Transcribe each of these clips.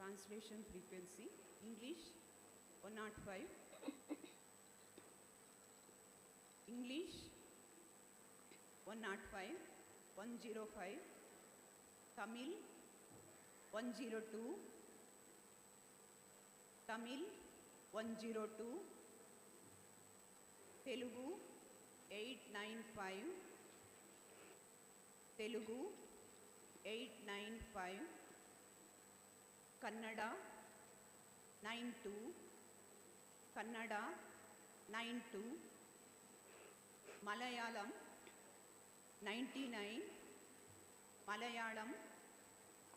Translation frequency, English 105, English 105, 105, Tamil 102, Tamil 102, Telugu 895, Telugu 895, Kannada 92, Kannada 92, Malayalam 99, Malayalam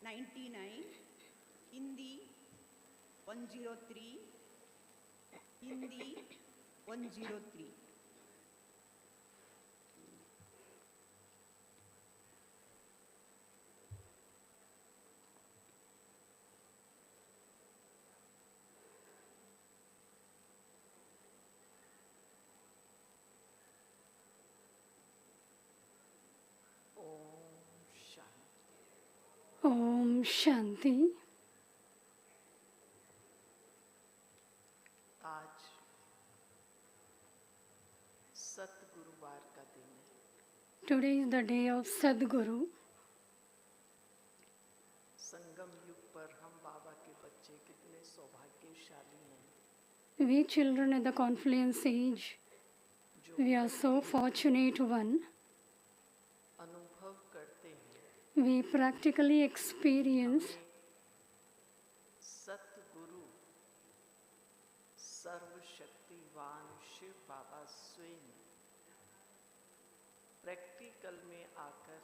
99, Hindi 103, Hindi 103. Om Shanti. आज सतगुरुवार का दिन है। Today is the day of Sadguru. संगम युग पर हम बाबा के बच्चे कितने सौभाग्यशाली हैं। We children at the confluence age, we are so fortunate one. अनुभव करते हैं We practically experience सतगुरु सर्वशक्तिवान शिव बाबा स्वयं प्रैक्टिकल में आकर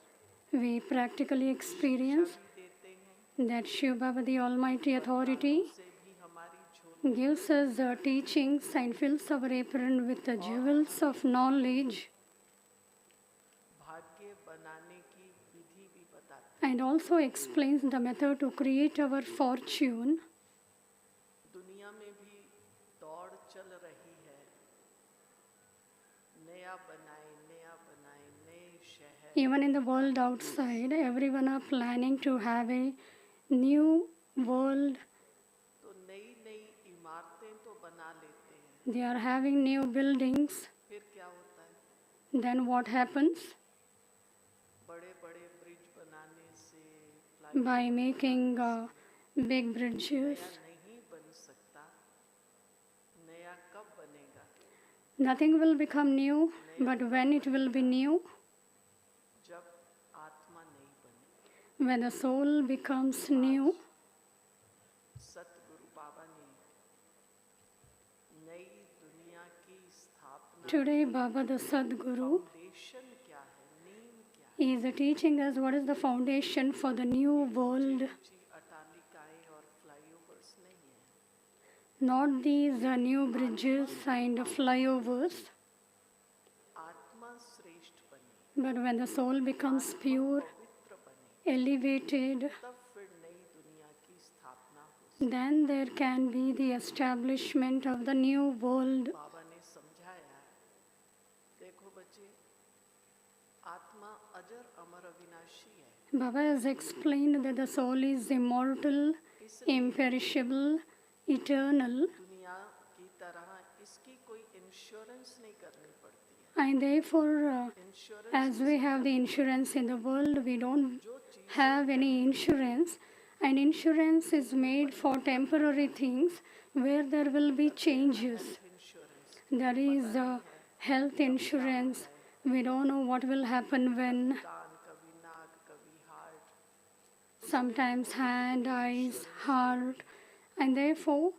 we practically experience भी देते हैं that Shiv Baba, the Almighty Authority, से भी हमारी झोली gives us the teachings and fills our apron with the jewels of knowledge, भाग्य बनाने की विधि भी बताते and also explains the method to create our fortune. दुनिया में भी दौड़ चल रही है, नया बनाए नए शहर Even in the world outside, everyone are planning to have a new world. तो नई इमारतें तो बना लेते हैं, They are having new buildings. फिर क्या होता है? Then what happens? बड़े ब्रिज बनाने से By making big bridges, नया नहीं बन सकता। नया कब बनेगा? nothing will become new. But when it will be new? जब आत्मा नहीं बने। When the soul becomes new. सतगुरु बाबा ने नई दुनिया की स्थापना Today, Baba the Sadguru foundation क्या है, नींव क्या है? is teaching us what is the foundation for the new world. ऊंची अटालिकाएं और फ्लाईओवर्स नहीं है। Not these new bridges and flyovers. आत्मा श्रेष्ठ बने, But when the soul becomes pure, पवित्र बने, elevated, तब फिर नई दुनिया की स्थापना हो। then there can be the establishment of the new world. बाबा ने समझाया, देखो बच्चे, आत्मा अजर अमर अविनाशी है। Baba has explained that the soul is immortal, imperishable, eternal, दुनिया की तरह इसकी कोई इंश्योरेंस नहीं करनी पड़ती है। and therefore, insurance as we have the insurance in the world, we don't have any insurance, and insurance is made for temporary things where there will be changes. Insurance There is health insurance. We don't know what will happen when कान कभी नाक कभी heart, sometimes hand, eyes, heart, and therefore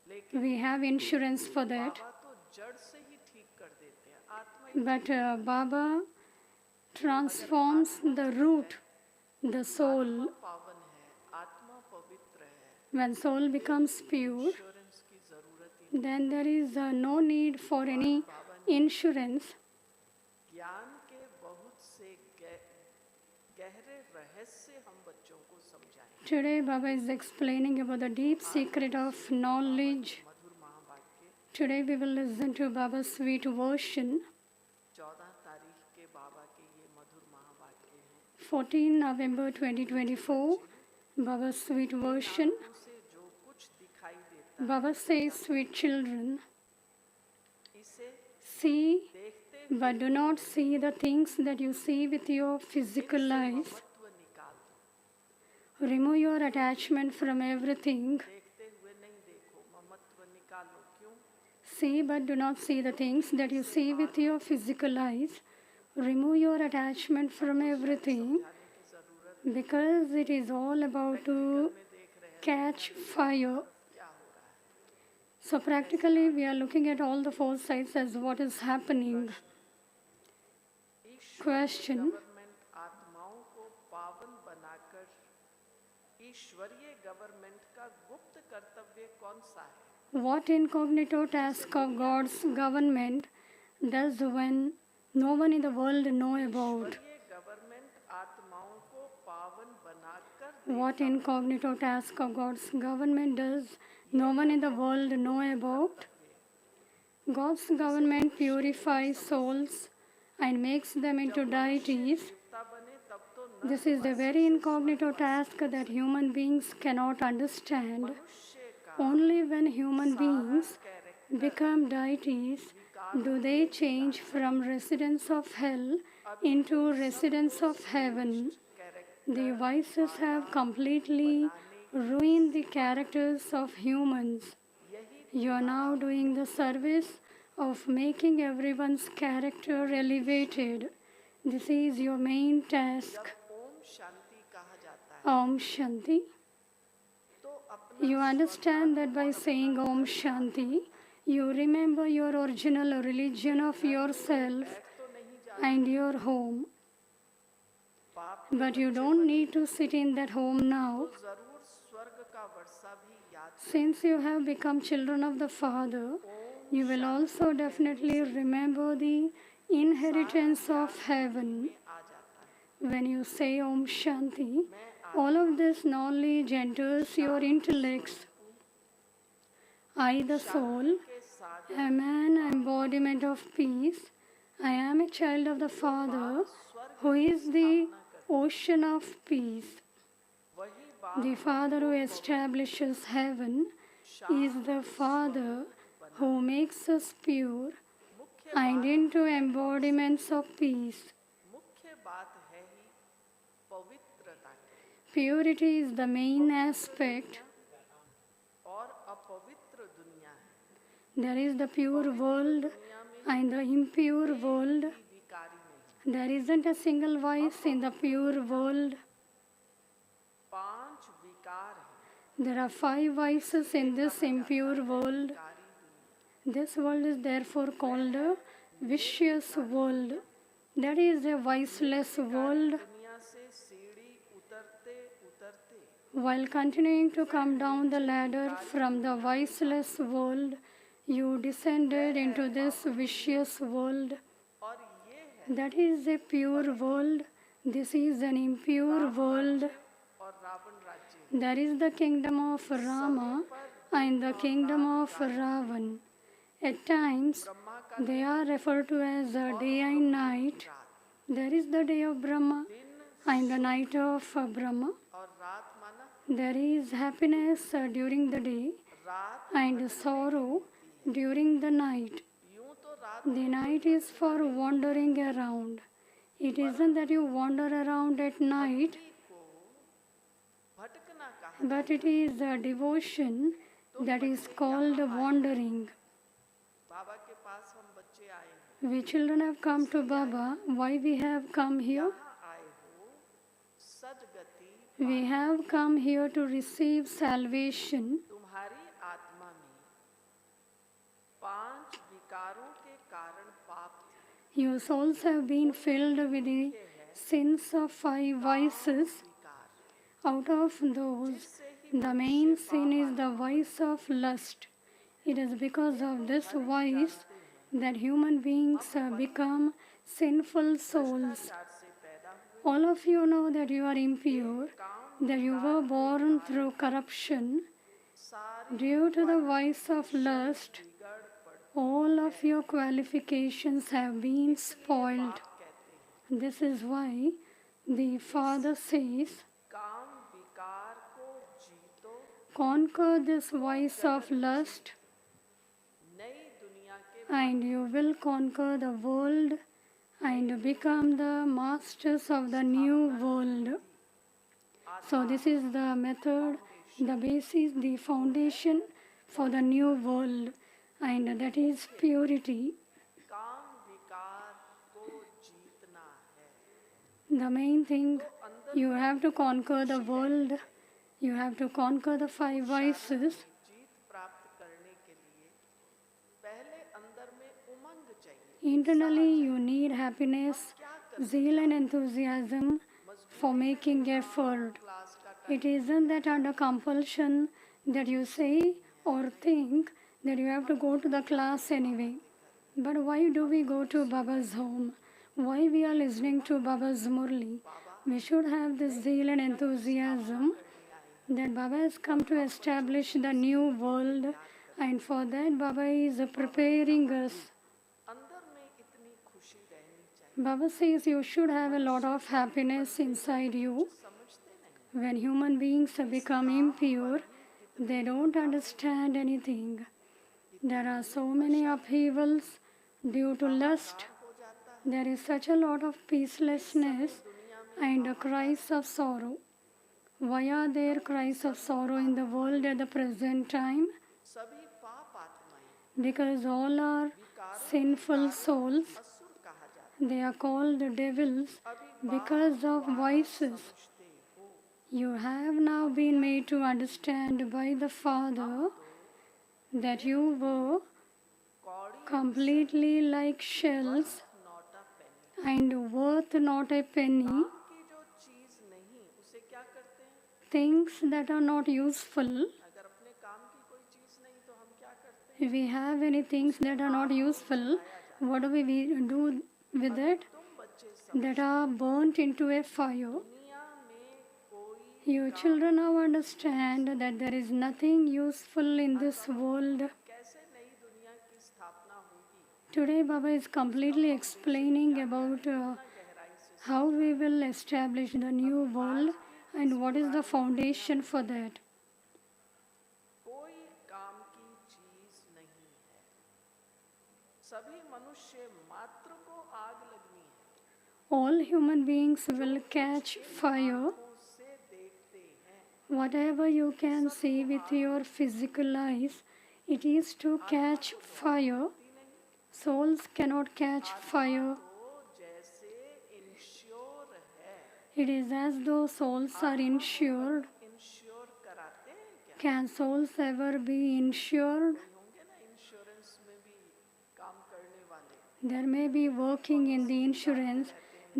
लेकिन we have insurance for that. बाबा तो जड़ से ही ठीक कर देते हैं। आत्मा ही But Baba transforms the root, the soul. पावन है, आत्मा पवित्र है, When soul becomes pure, insurance की जरूरत ही then there is no need for any insurance. ज्ञान के बहुत से गहरे रहस्य हम बच्चों को समझाएं। Today Baba is explaining about the deep secret of knowledge. मधुर महावाक्य Today we will listen to Baba's sweet version. 14 तारीख के बाबा के ये मधुर महावाक्य हैं। 14 November 2024, Baba's sweet version. आंखों से जो कुछ दिखाई देता है, Baba says, sweet children, इसे see देखते but do not see the things that you see with your physical इनसे eyes. ममत्व निकाल दो। Remove your attachment from everything. देखते हुए नहीं देखो, ममत्व निकालो। क्यों? See but do not see the things that you see with your physical eyes. Remove your attachment from everything जाने की जरूरत because it is all about to में देख रहे हैं catch fire. क्या हो रहा है। So practically we are looking at all the four sides as what is happening. Question. Government आत्माओं को पावन बनाकर ईश्वरीय गवर्नमेंट का गुप्त कर्तव्य कौन सा है? What incognito task of God's government does when no one in the world know about? ईश्वरीय गवर्नमेंट आत्माओं को पावन बनाकर What incognito task of God's government does no one in the world know about? God's government purifies souls and makes them into deities. देवता बने तब तो न This is a very incognito task that human beings cannot understand. मनुष्य का Only when human beings character become deities do they change from residents of hell into residents of heaven. Character The vices have completely ruined the characters of humans. You are now doing the service of making everyone's character elevated. This is your main task. Om Shanti कहा जाता है, Om Shanti. तो अपना You understand that by saying Om Shanti, you remember your original religion of yourself तो नहीं जा and your home. पाप But you don't need to sit in that home now. तो जरूर स्वर्ग का वर्षा भी याद Since you have become children of the Father, you will also definitely remember the inheritance of heaven. आ जाता है। When you say Om Shanti, all of this knowledge enters your intellects. I, the soul, के साथ am an embodiment of peace. I am a child of the Father, who is the ocean of peace. वही बात The Father who establishes heaven is the Father who makes us pure and into embodiments of peace. मुख्य बात है ही पवित्रता की, Purity is the main aspect. और अपवित्र दुनिया है। There is the pure world and the impure world. विकारी नहीं, There isn't a single vice in the pure world. 5 विकार है। There are 5 vices in this impure world. This world is therefore called a vicious world. That is a viceless world. दुनिया से सीढ़ी उतरते उतरते While continuing to come down the ladder from the viceless world, you descended into this vicious world. और ये है That is a pure world. This is an impure world. और रावण राज्य There is the kingdom of Rama and the kingdom of Ravan. At times, they are referred to as day and night. There is the day of Brahma and the night of Brahma. और रात माना There is happiness during the day रात, and sorrow during the night. यूं तो रात The night is for wandering around. It isn't that you wander around at night, को भटकना कहा। but it is a devotion that is called wandering. बाबा के पास हम बच्चे आए हैं, We children have come to Baba. Why we have come here? यहाँ आए हो सदगति, We have come here to receive salvation. तुम्हारी आत्मा में 5 विकारों के कारण पाप थे। Your souls have been filled with the sins of 5 vices. विकार Out of those, the main sin is the vice of lust. It is because of this vice that human beings become sinful souls. चार से पैदा हुए, All of you know that you are impure, that you were born through corruption. सारी Due to the vice of lust, बिगड़ पड़ all of your qualifications have been spoiled. कहते हैं। This is why the Father says, काम विकार conquer this vice of lust, नई दुनिया के and you will conquer the world and become the masters of the new world. So this is the method, the basis, the foundation for the new world, and that is purity. काम विकार को जीतना है। The main thing, you have to conquer the world, you have to conquer the five vices. जीत प्राप्त करने के लिए पहले अंदर में उमंग चाहिए। Internally, you need happiness, zeal, and enthusiasm for making effort. Class का It isn't that under compulsion that you say or think that you have to go to the class anyway. But why do we go to Baba's home? Why we are listening to Baba's Murli? We should have this zeal and enthusiasm that Baba has come to establish the new world, and for that Baba is preparing us. अंदर में इतनी खुशी रहनी चाहिए। Baba says you should have a lot of happiness inside you. समझते नहीं। When human beings become impure, they don't understand anything. There are so many upheavals due to lust. There is such a lot of peacelessness and cries of sorrow. Why are there cries of sorrow in the world at the present time? सभी पाप आत्माएं Because all are sinful souls. असुर कहा जाता They are called devils because of vices. है। हो You have now been made to understand by the Father that you were कौड़ी completely like shells not a Penney. and worth not a penny, की जो चीज नहीं उसे क्या करते हैं? things that are not useful. अगर अपने काम की कोई चीज नहीं तो हम क्या करते हैं? If we have any things that are not useful, what do we do with it? तुम बच्चे सब That are burnt into a fire. दुनिया में कोई You children now understand that there is nothing useful in this world. कैसे नई दुनिया की स्थापना होगी? Today Baba is completely explaining about गहराई से how we will establish the new world and what is the foundation for that. कोई काम की चीज नहीं है। सभी मनुष्य मात्र को आग लगनी है। All human beings will catch fire. उसे देखते हैं। Whatever you can see with your physical eyes, it is to catch fire. Souls cannot catch fire. वो जैसे इंश्योर है। It is as though souls are insured. Ensure कराते हैं क्या? Can souls ever be insured? होंगे ना insurance में भी काम करने वाले। There may be working in the insurance.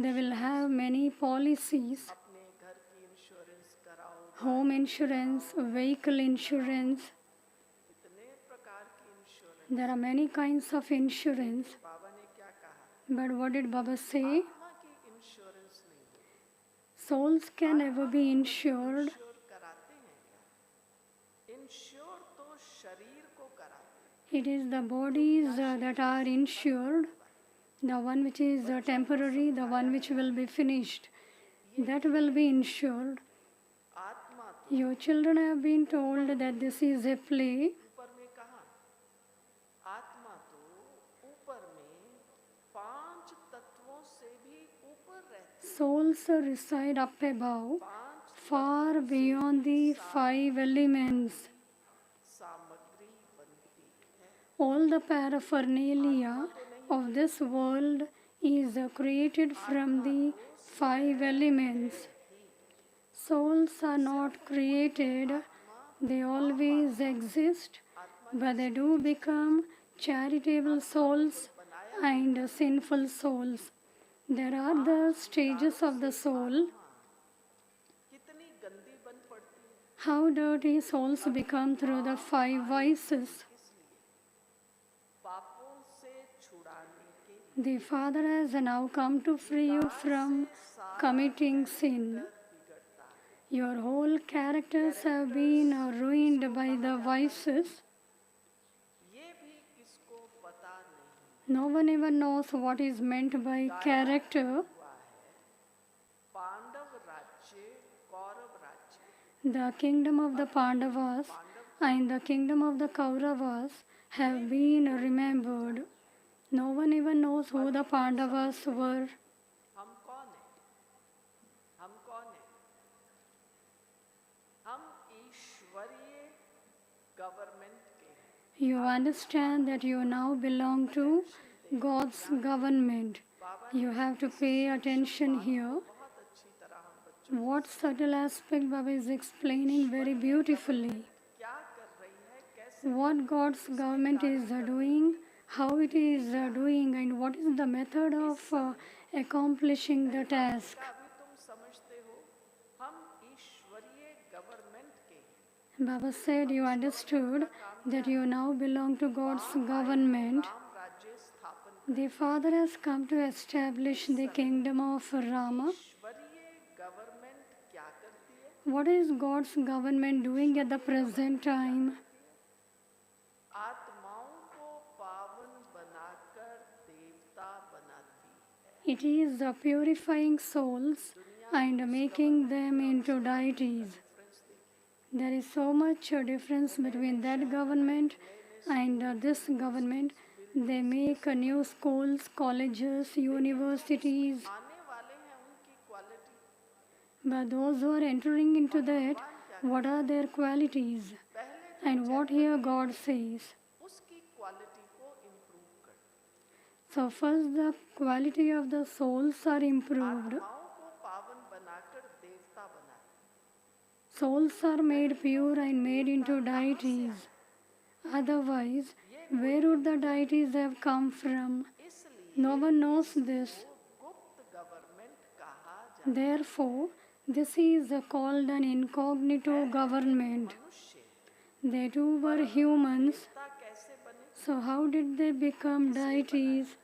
They will have many policies. अपने घर की इंश्योरेंस कराओ। Home insurance, vehicle insurance. इतने प्रकार की insurance. There are many kinds of insurance. बाबा ने क्या कहा? But what did Baba say? आत्मा की इंश्योरेंस नहीं। Souls can never be insured. Ensure कराते हैं क्या? इंश्योर तो शरीर को कराते हैं। It is the bodies that are insured, the one which is temporary, the one which will be finished. That will be insured. आत्मा तो Your children have been told that this is a play. ऊपर में कहा? आत्मा तो ऊपर में 5 तत्वों से भी ऊपर रहती है। Souls reside up above, 5 far beyond the five elements. सामग्री बनती है। All the paraphernalia of this world is created from the five elements. Souls are not created, they always exist, but they do become charitable souls and sinful souls. There are the stages of the soul. कितनी गंदी बन पड़ती है। How dirty souls become through the five vices. इसलिए पापों से छुड़ाने के लिए The Father has now come to free you from committing sin. बिगड़ता है। Your whole characters have been ruined by the vices. ये भी किसको पता नहीं No one even knows what is meant by character. हुआ है। पांडव राज्य, कौरव राज्य The kingdom of the Pandavas and the kingdom of the Kauravas have been remembered. No one even knows who the Pandavas were. हम कौन है? हम कौन है? हम ईश्वरीय गवर्नमेंट के हैं। You understand that you now belong to God's government. You have to pay attention here. बहुत अच्छी तरह हम बच्चों What subtle aspect Baba is explaining very beautifully. क्या कर रही है, कैसे What God's government is doing, how it is doing, and what is the method of accomplishing the task. का अभी तुम समझते हो। हम ईश्वरीय गवर्नमेंट के हैं। Baba said you understood that you now belong to God's government. Ram राज्य स्थापन The Father has come to establish the kingdom of Rama. ईश्वरीय गवर्नमेंट क्या करती है? What is God's government doing at the present time? आत्माओं को पावन बनाकर देवता बनाती है। It is purifying souls and making them into deities. There is so much difference between that government and this government. They make new schools, colleges, universities. आने वाले हैं उनकी quality, But those who are entering into that, what are their qualities? पहले And what here God says. उसकी quality को improve कर। So first the quality of the souls are improved. आत्माओं को पावन बनाकर देवता बनाती। Souls are made pure and made into deities. Otherwise, where would the deities have come from? इसलिए No one knows this. गुप्त गवर्नमेंट कहा जाता Therefore, this is called an incognito government. मनुष्य They too were humans. देवता कैसे बने? So how did they become deities?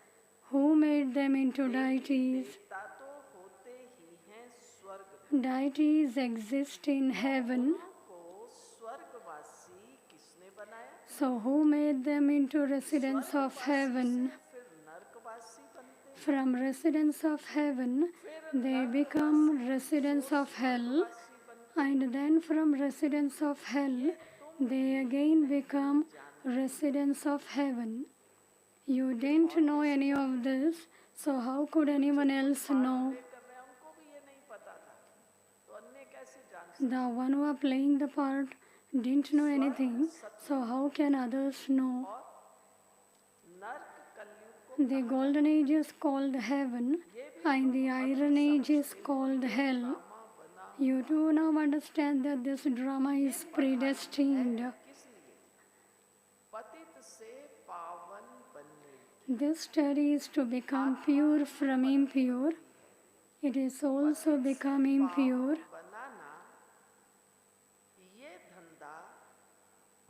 Who made them into deities? देवता तो होते ही हैं स्वर्ग में। Deities exist in heaven. को स्वर्गवासी किसने बनाया? So who made them into residents of heaven? फिर नरकवासी बनते हैं। From residents of heaven, they become residents of hell, and then from residents of hell, they again become residents of heaven. You didn't know any of this, so how could anyone else know? कर रहे हैं उनको भी ये नहीं पता था, तो अन्य कैसे जान The one who are playing the part didn't know anything, so how can others know? नर्क कलयुग को The golden age is called heaven, and the iron age is called hell. You do now understand that this drama is predestined. किस लिए? पतित से पावन बनने। This study is to become pure from impure. It is also become impure. बनाना ये धंधा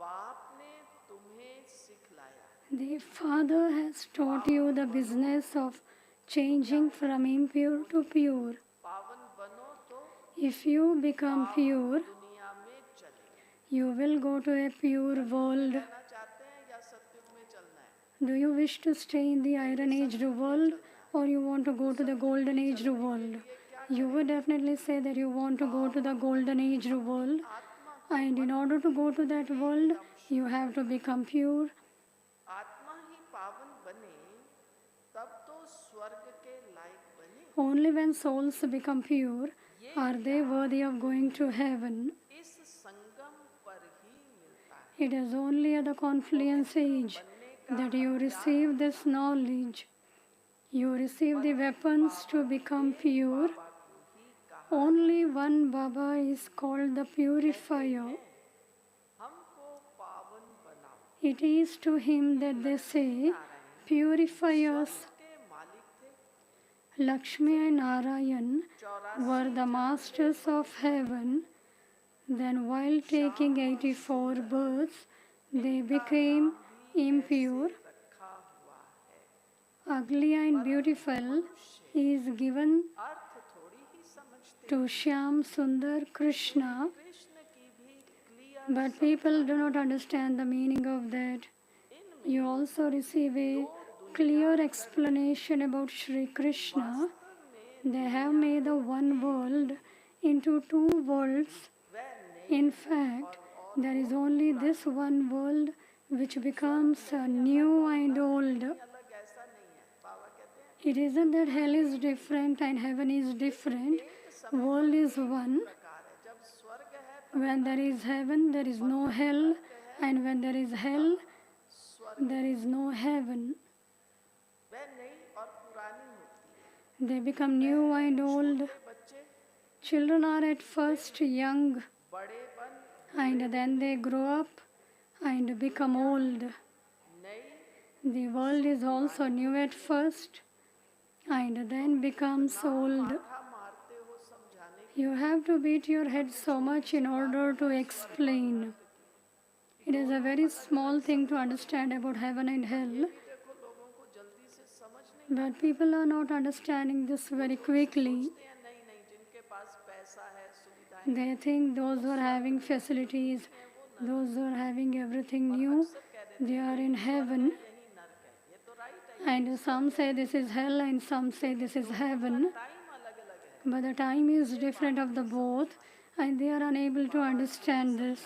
बाप ने तुम्हें सिखलाया। The Father has taught you the business of changing from impure to pure. पावन बनो तो If you become pure, दुनिया में चले। you will go to a pure world. रहना चाहते हैं या सत्युग में चलना है? Do you wish to stay in the iron aged world or you want to go to the golden aged world? You would definitely say that you want to go to the golden aged world. And in order to go to that world, you have to become pure. आत्मा ही पावन बने तब तो स्वर्ग के लायक बने। Only when souls become pure are they worthy of going to heaven. इस संगम पर ही मिलता है। It is only at the confluence age that you receive this knowledge. You receive the weapons to become pure. Only one Baba is called the purifier. हमको पावन बनाओ। It is to him that they say, purify us. के मालिक थे। Lakshmi and Narayan were the masters of heaven. Then while taking 84 births, they became impure. रखा हुआ है। Ugly and beautiful is given अर्थ थोड़ी ही समझते। to Shyam Sundar Krishna, Krishna की भी clear but people do not understand the meaning of that. You also receive a clear explanation about Sri Krishna. They have made the one world into two worlds. In fact, there is only this one world which becomes new and old. अलग ऐसा नहीं है, बाबा कहते हैं It isn't that hell is different and heaven is different. World is one. प्रकार है, जब स्वर्ग है When there is heaven, there is no hell. And when there is hell, there is no heaven. वह नई और पुरानी होती है। They become new and old. बच्चे Children are at first young, बड़े बन and then they grow up and become old. नई The world is also new at first and then becomes old. माथा मारते हो समझाने You have to beat your head so much in order to explain. It is a very small thing to understand about heaven and hell, की देखो लोगों को जल्दी से समझ नहीं but people are not understanding this very quickly. आते हैं, नहीं नहीं जिनके पास पैसा है सुविधाएं They think those who are having facilities, those who are having everything new, they are in heaven. यही नर्क है, ये तो राइट है। And some say this is hell and some say this is heaven. Time अलग अलग है, But the time is different of the both and they are unable to understand this.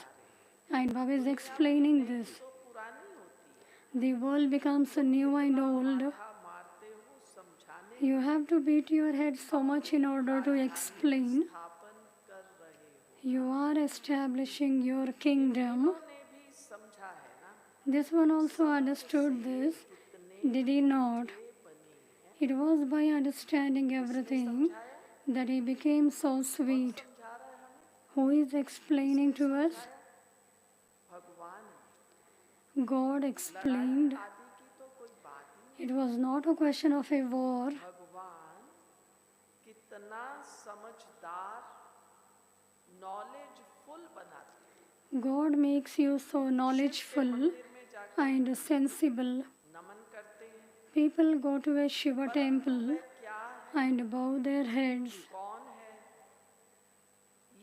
And Baba is explaining this. तो पुरानी होती है। The world becomes new and old. माथा मारते हो समझाने You have to beat your head so much in order to explain. स्थापन कर रहे हो। You are establishing your kingdom. उन्होंने भी समझा है ना, This one also understood this, did he not? It was by understanding everything that he became so sweet. समझा रहा है हमें Who is explaining to us? भगवान है। God explained. आदि की तो कोई बात ही It was not a question of a war. नहीं। भगवान कितना समझदार नॉलेजफुल बनाते हैं। God makes you so knowledgeful मंदिर में जाकर and sensible. नमन करते हैं, People go to a Shiva temple क्या है and bow their heads, कौन है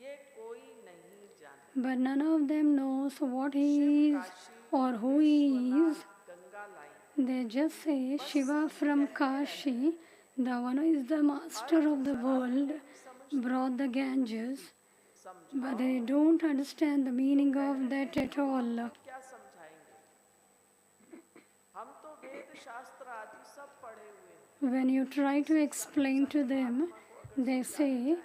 ये कोई नहीं जानता। but none of them knows what he is or who he is. Ganga lie They just say Shiva from Kashi, the one who is the master of the world, brought the Ganges, but they don't understand the meaning of that at all. क्या समझाएंगे? हम तो वेद शास्त्र आदि सब पढ़े हुए हैं। When you try to explain to them, they say,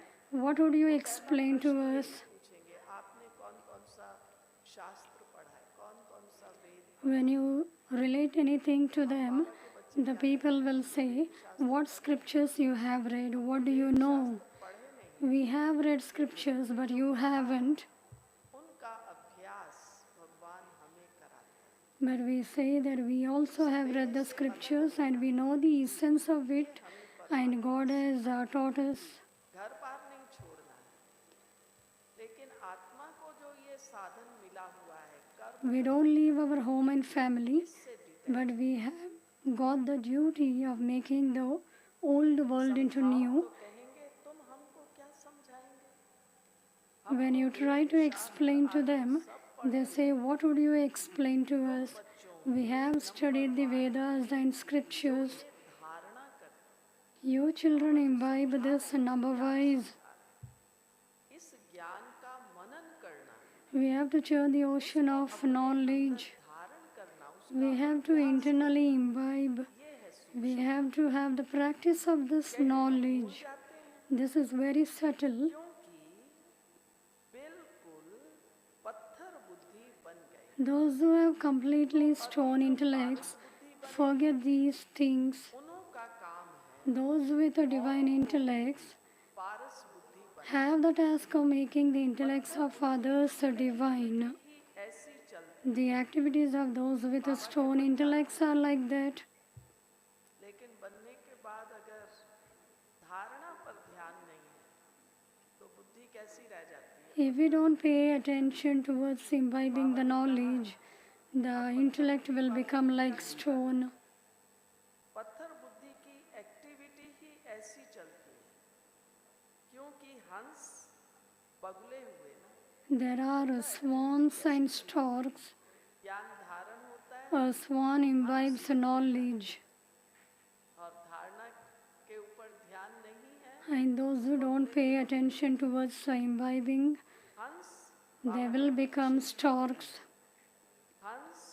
what would you explain to us? पूछेंगे आपने कौन कौन सा शास्त्र पढ़ा है, कौन कौन सा वेद। When you relate anything to them, the people will say, what scriptures you have read, what do you know? We have read scriptures, but you haven't. उनका अभ्यास भगवान हमें कराते हैं। But we say that we also have read the scriptures and we know the essence of it, and God has taught us. घर बार नहीं छोड़ना है, लेकिन आत्मा को जो ये साधन मिला हुआ है कर्म We don't leave our home and family, but we have got the duty of making the old world into new. तो कहेंगे तुम हमको क्या समझाएंगे। When you try to explain to them, they say, what would you explain to us? We have studied the Vedas and scriptures. धारणा कर You children imbibe this number-wise. इस ज्ञान का मनन करना, We have to churn the ocean of knowledge. धारण करना उस We have to internally imbibe. ये है। We have to have the practice of this knowledge. जाते हैं This is very subtle. क्योंकि बिल्कुल पत्थर बुद्धि बन गए। Those who have completely stone intellects forget these things. उन्हों का काम है Those with a divine intellects पारस बुद्धि बन have the task of making the intellects of others divine. ही ऐसी चलती। The activities of those with a stone intellects are like that. लेकिन बनने के बाद अगर धारणा पर ध्यान नहीं है तो बुद्धि कैसी रह जाती है। If we don't pay attention towards imbibing the knowledge, the intellect will become like stone. पत्थर बुद्धि की एक्टिविटी ही ऐसी चलती है क्योंकि हंस बगुले हुए ना, There are swans and storks. ज्ञान धारण होता है A swan imbibes knowledge, और धारणा के ऊपर ध्यान नहीं है। and those who don't pay attention towards imbibing, हंस they will become storks. हंस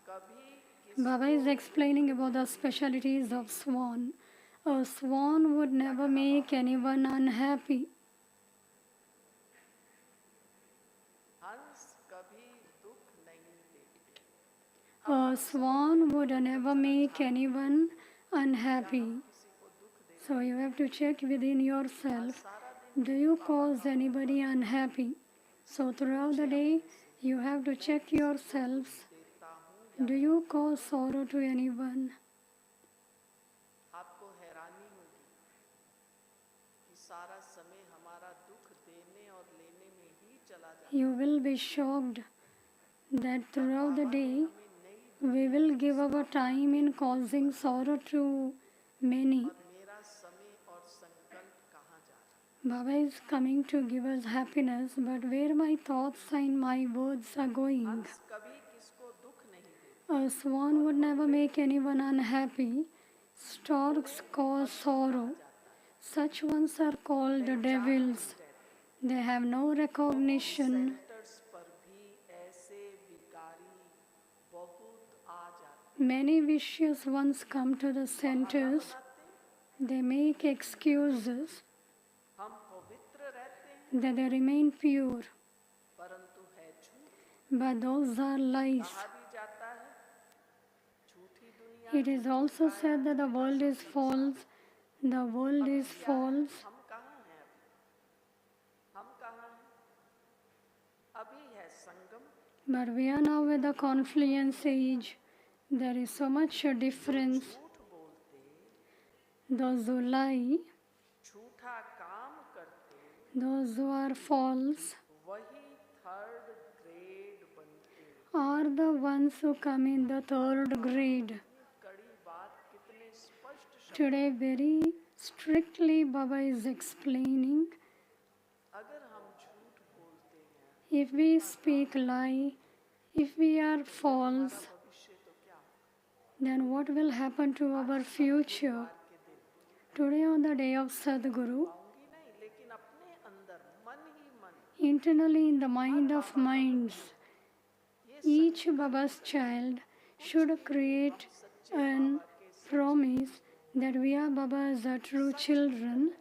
कभी Baba is explaining about the specialities of swan. A swan would never make anyone unhappy. हंस कभी दुख नहीं देते. A swan would never make anyone unhappy. किसी को दुख दे So you have to check within yourself, do you cause anybody unhappy? So throughout the day, you have to check yourselves, देता हूँ. do you cause sorrow to anyone? आपको हैरानी होगी कि सारा समय हमारा दुख देने और लेने में ही चला जाता है. You will be shocked that throughout the day, we will give our time in causing sorrow to many. और मेरा समय और संकल्प कहाँ जा रहा है? Baba is coming to give us happiness, but where my thoughts and my words are going? हंस कभी किसको दुख नहीं देता. A swan would never make anyone unhappy. Storks cause sorrow. Such ones are called devils. They have no recognition. Centres पर भी ऐसे विकारी बहुत आ जाते Many vicious ones come to the centers. They make excuses हम पवित्र रहते हैं that they remain pure, परंतु है झूठ. but those are lies. कहा भी जाता है झूठी दुनिया. It is also said that the world is false. The world is false. हम कहाँ हैं अभी? हम कहाँ हैं? अभी है संगम. But we are now with the confluence age. There is so much difference. झूठ बोलते, Those who lie, झूठा काम करते, those who are false, वही थर्ड ग्रेड बनते. are the ones who come in the third grade. कड़ी बात कितने स्पष्ट शब्द. Today, very strictly, Baba is explaining, अगर हम झूठ बोलते हैं if we speak lie, if we are false, भविष्य तो क्या होगा? then what will happen to our future? के दिन Today, on the day of Sadguru, पाऊंगी नहीं, लेकिन अपने अंदर मन ही मन internally in the mind of minds, each Baba's child should create a promise that we are Baba's true children.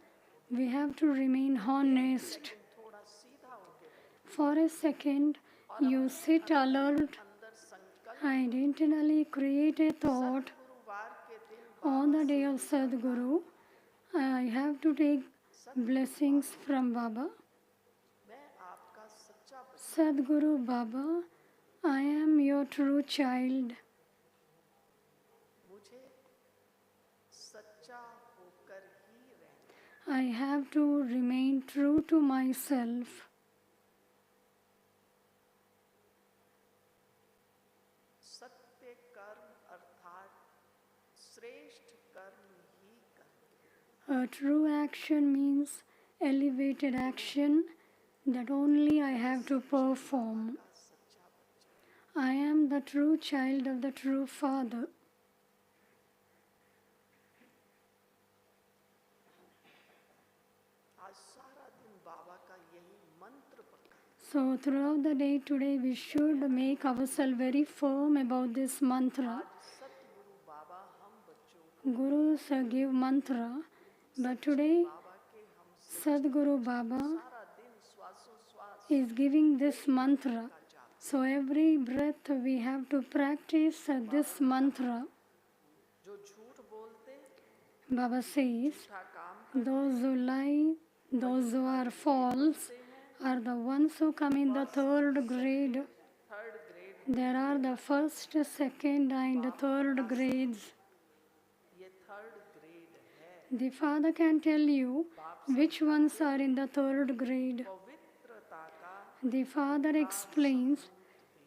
We have to remain honest. थोड़ा सीधा होके बैठे. For a second, you sit alert अंदर संकल्प and internally create a thought गुरुवार के दिन on the day of Sadguru. I have to take blessings from Baba. मैं आपका सच्चा बच्चा. Sadguru Baba, I am your true child. मुझे सच्चा होकर ही रहना. I have to remain true to myself. सत्य कर्म अर्थात श्रेष्ठ कर्म ही करना. A true action means elevated action that only I have to perform. सच्चा बच्चा. I am the true child of the true Father. आज सारा दिन बाबा का यही मंत्र पकड़. So throughout the day today we should make ourselves very firm about this mantra. सतगुरु बाबा हम बच्चों को Gurus give mantra, but today बाबा के हम Sadguru Baba सारा दिन श्वासों श्वास is giving this mantra. So every breath we have to practice this mantra. जो झूठ बोलते Baba says, झूठा काम those who lie, those who are false, are the ones who come in the third grade. Third grade. There are the first, second, and third grades. ये third grade है. The Father can tell you which ones are in the third grade. पवित्रता का The Father explains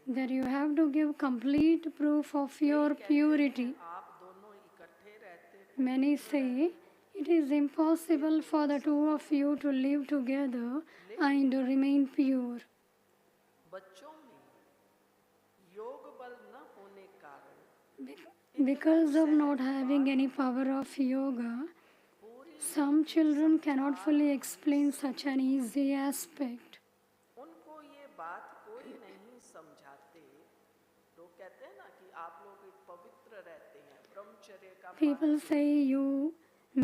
that you have to give complete proof of your purity. आप दोनों इकट्ठे रहते. Many say it is impossible for the two of you to live together and remain pure. बच्चों में योग बल न होने कारण Because of not having any power of yoga, some children cannot fully explain such an easy aspect. उनको ये बात लोग कहते हैं ना कि आप लोग एक पवित्र रहते हैं, ब्रह्मचर्य का People पालन say you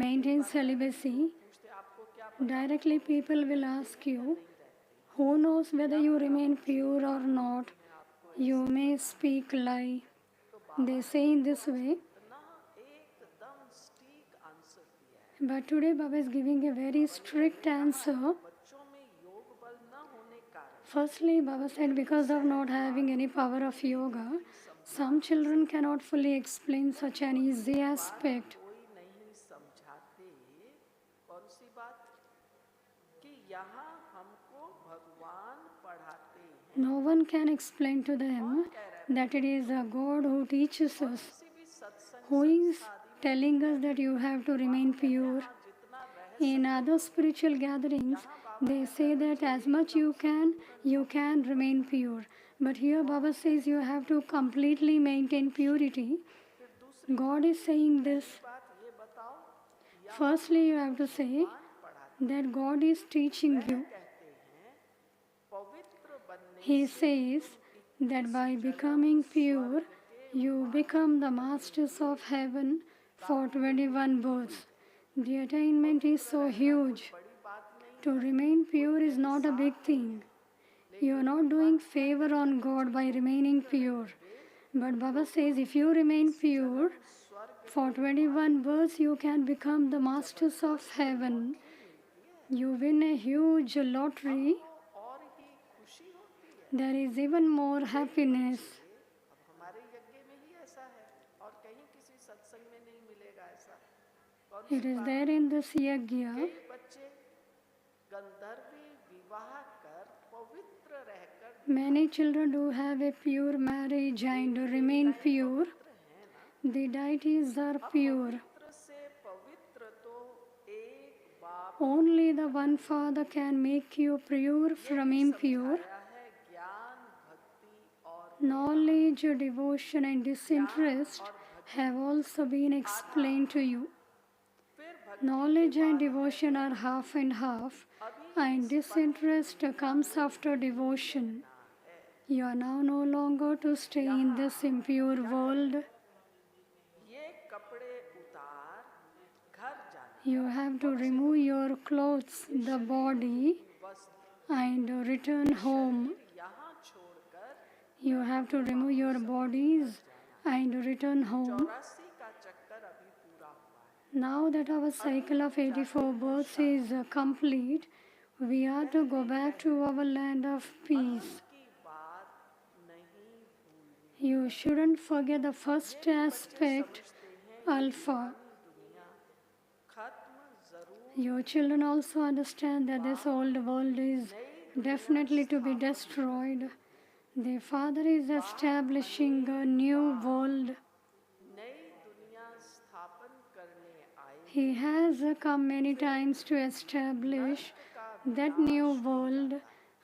maintain celibacy. पूछते आपको क्या पता Directly, people will ask you, who knows whether you remain pure or not? You may speak lie. They say in this way. इतना एकदम स्टीक आंसर दिया है। But today Baba is giving a very strict answer. बच्चों में योग बल न होने कारण Firstly, Baba said because of not having any power of yoga, some children cannot fully explain such an easy aspect. कोई नहीं समझाते। कौन सी बात? कि यहाँ हमको भगवान पढ़ाते हैं। No one can explain to them that it is a God who teaches us, किसी भी सत्संग who is telling us that you have to remain pure. जितना रह In other spiritual gatherings, they say that as much you can remain pure. But here Baba says you have to completely maintain purity. God is saying this. बात ये बताओ, Firstly, you have to say that God is teaching you. कहते हैं पवित्र बनने He says that by becoming pure, you become the masters of heaven for 21 births. The attainment is so huge. To remain pure is not a big thing. You are not doing favor on God by remaining pure. But Baba says if you remain pure, for 21 births you can become the masters of heaven. You win a huge lottery. और ही खुशी होती है। There is even more happiness. अब हमारे यज्ञ में ही ऐसा है और कहीं किसी सत्संग में नहीं मिलेगा ऐसा। कौन It is there in this yajna. कई बच्चे गंधर्वी विवाह कर पवित्र रहकर Many children do have a pure marriage and remain pure. The deities are pure. पवित्र से पवित्र तो एक बाप Only the one Father can make you pure from impure. आया है। ज्ञान भक्ति और Knowledge, devotion, and disinterest have also been explained to you. फिर Knowledge and devotion are half and half, and disinterest comes after devotion. You are now no longer to stay in this impure world. ये कपड़े उतार घर जाना You have to remove your clothes, the body, and return home. यहाँ छोड़कर You have to remove your bodies and return home. 84 का चक्कर अभी पूरा हुआ है। Now that our cycle of 84 births is complete, we are to go back to our land of peace. की बात नहीं भूलनी। You shouldn't forget the first aspect, Alpha. दुनिया खत्म जरूर Your children also understand that this old world is definitely to be destroyed. The Father is establishing a new world. नई दुनिया स्थापन करने आए। He has come many times to establish that new world,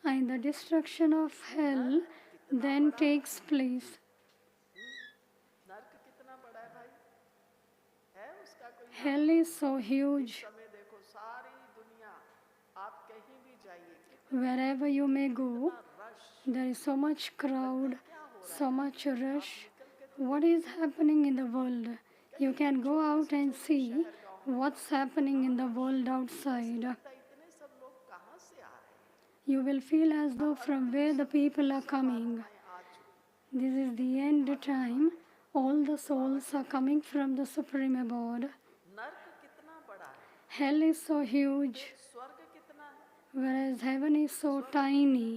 and the destruction of hell then takes place. नर्क कितना बड़ा है भाई? है उसका कोई Hell is so huge. समय देखो सारी दुनिया आप कहीं भी जाइए Wherever you may go, rush there is so much crowd, so much rush. What is happening in the world? You can go out and see what's happening in the world outside. इतने सब लोग कहाँ से आ रहे हैं? You will feel as though from where the people are coming. This is the end time. All the souls are coming from the Supreme Abode. नर्क कितना बड़ा है? Hell is so huge, स्वर्ग कितना है? whereas heaven is so tiny.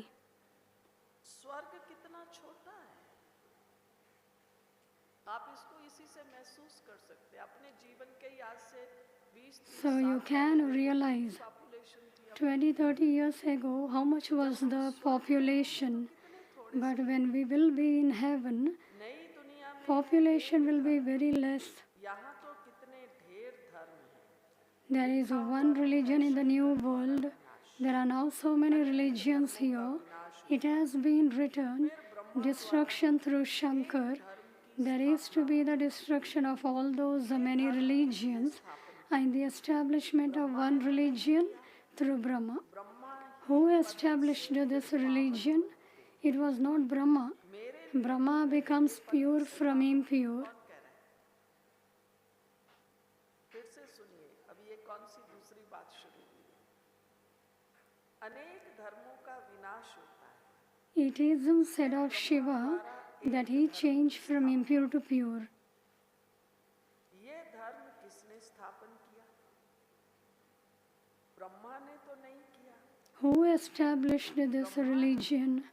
स्वर्ग कितना छोटा है? आप इसको इसी से महसूस कर सकते हैं। अपने जीवन के आज से 20-30 So you can realize population थी 20-30 years ago how much was the population. But when we will be in heaven, नई दुनिया में population will be very less. यहाँ तो कितने ढेर धर्म हैं। There is one religion in the new world. There are now so many religions here. It has been written, destruction through Shankar. There is to be the destruction of all those many religions and the establishment of one religion through Brahma. Who established this religion? It was not Brahma. Brahma becomes pure from impure. कौन कह रहे हैं? फिर से सुनिए, अब ये कौन सी दूसरी बात शुरू हुई? अनेक धर्मों का विनाश होता है। It is said of Shiva that he changed from impure to pure. ये धर्म किसने स्थापन किया? ब्रह्मा ने तो नहीं किया। Who established this religion?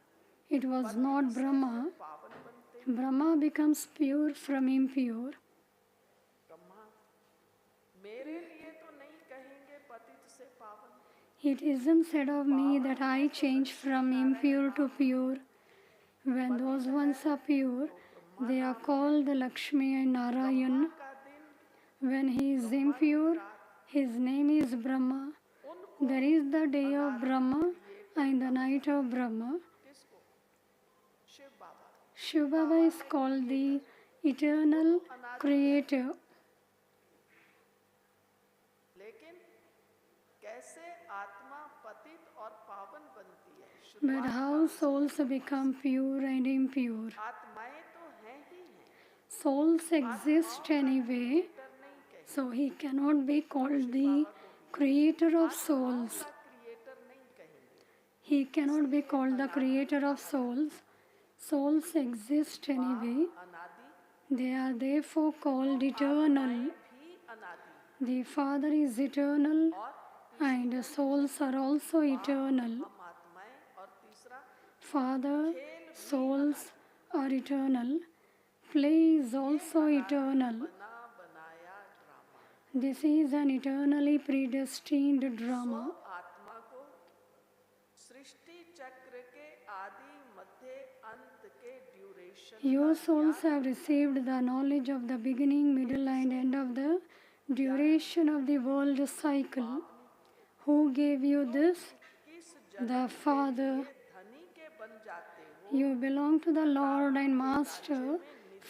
It was not Brahma. पावन बनते Brahma becomes pure from impure. Brahma मेरे लिए तो नहीं कहेंगे पतित से पावन। It isn't said of me that I change from impure to pure. When those ones are pure, they are called Lakshmi and Narayan. का दिन When he is impure, his name is Brahma. There is the day of Brahma and the night of Brahma. किसको? शिव बाबा। Shiva Baba is called the eternal creator. लेकिन कैसे आत्मा पतित और पावन बनती है? But how souls become pure and impure? आत्माएं तो हैं ही हैं, Souls exist anyway, डर नहीं कहेंगे। so he cannot be called the creator of souls. Creator नहीं कहेंगे। He cannot be called the creator of souls. Souls exist anyway. अनादि They are therefore called eternal. भी अनादि The Father is eternal and souls are also eternal. हम आत्माएं और तीसरा Father, souls are eternal. Play is also eternal. बना बनाया drama. This is an eternally predestined drama. आत्मा को सृष्टि चक्र के आदि मध्य अंत के duration Your souls have received the knowledge of the beginning, middle, and end of the duration of the world cycle. Who gave you this? किस The Father. धनी के बन जाते हो? You belong to the Lord and Master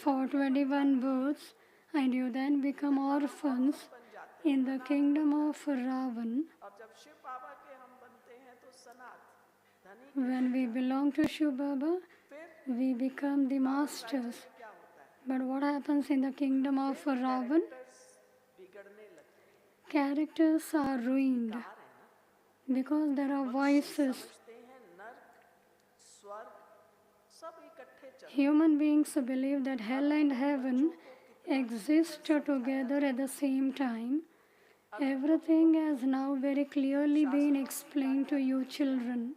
for 21 births, and you then become orphans in the kingdom of Ravan. और जब शिव बाबा के हम बनते हैं तो सनात धनी When we belong to Shiv Baba, we become the masters. क्या होता है? But what happens in the kingdom of Ravan? बिगड़ने लगते हैं। Characters are ruined है ना? because there are voices. समझते हैं नर्क, स्वर्ग सब इकट्ठे चल। Human beings believe that hell and heaven exist together at the same time. Everything has now very clearly been explained to you children.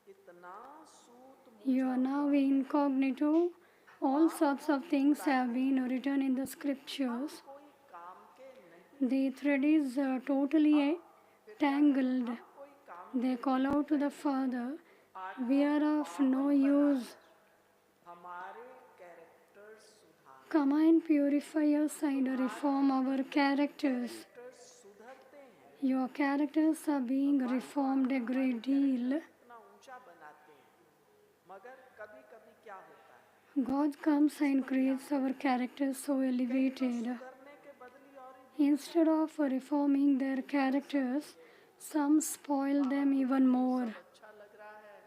इतना सूत You are now incognito. All sorts of things have been written in the scriptures. कोई काम के नहीं, The thread is totally tangled. कोई काम They call out to the Father, we are of no use. हमारे character सुधार Come and purify us and reform our characters. सुधरते हैं, Your characters are being reformed a great deal. इतना ऊंचा बनाते हैं। मगर कभी कभी क्या होता है? God comes and creates our characters so elevated. सुधरने के बदली और ही Instead of reforming their characters, some spoil them even more. अच्छा लग रहा है,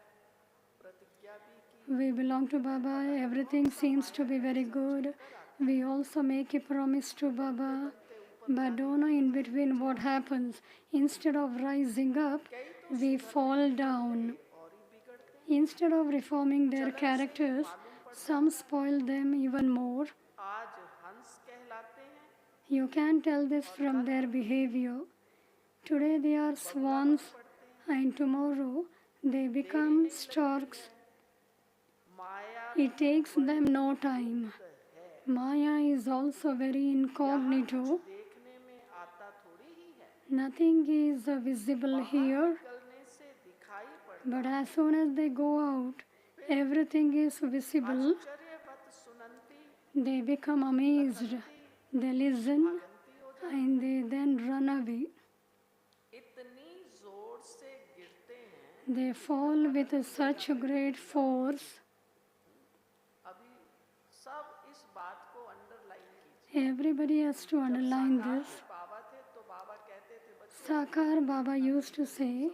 प्रतिज्ञा भी की, We belong to Baba, everything seems to be very good. We also make a promise to Baba, but don't know in between what happens. Instead of rising up, we fall down. और ही बिगड़ते हैं। Instead of reforming their characters, some spoil them even more. आज हंस कहलाते हैं, You can tell this from their behavior. Today they are swans, and tomorrow they become storks. Maya It takes them no time. Maya is also very incognito. देखने में आता थोड़ी ही है, Nothing is visible here, निकलने से दिखाई पड़ता। but as soon as they go out, everything is visible. आश्चर्यवत सुनंती They become amazed. They listen and they then run away. इतनी जोर से गिरते हैं। They fall with such great force. अभी सब इस बात को अंडरलाइन कीजिए। Everybody has to underline this. बाबा थे तो बाबा कहते थे बच्चे Sakar Baba used to say,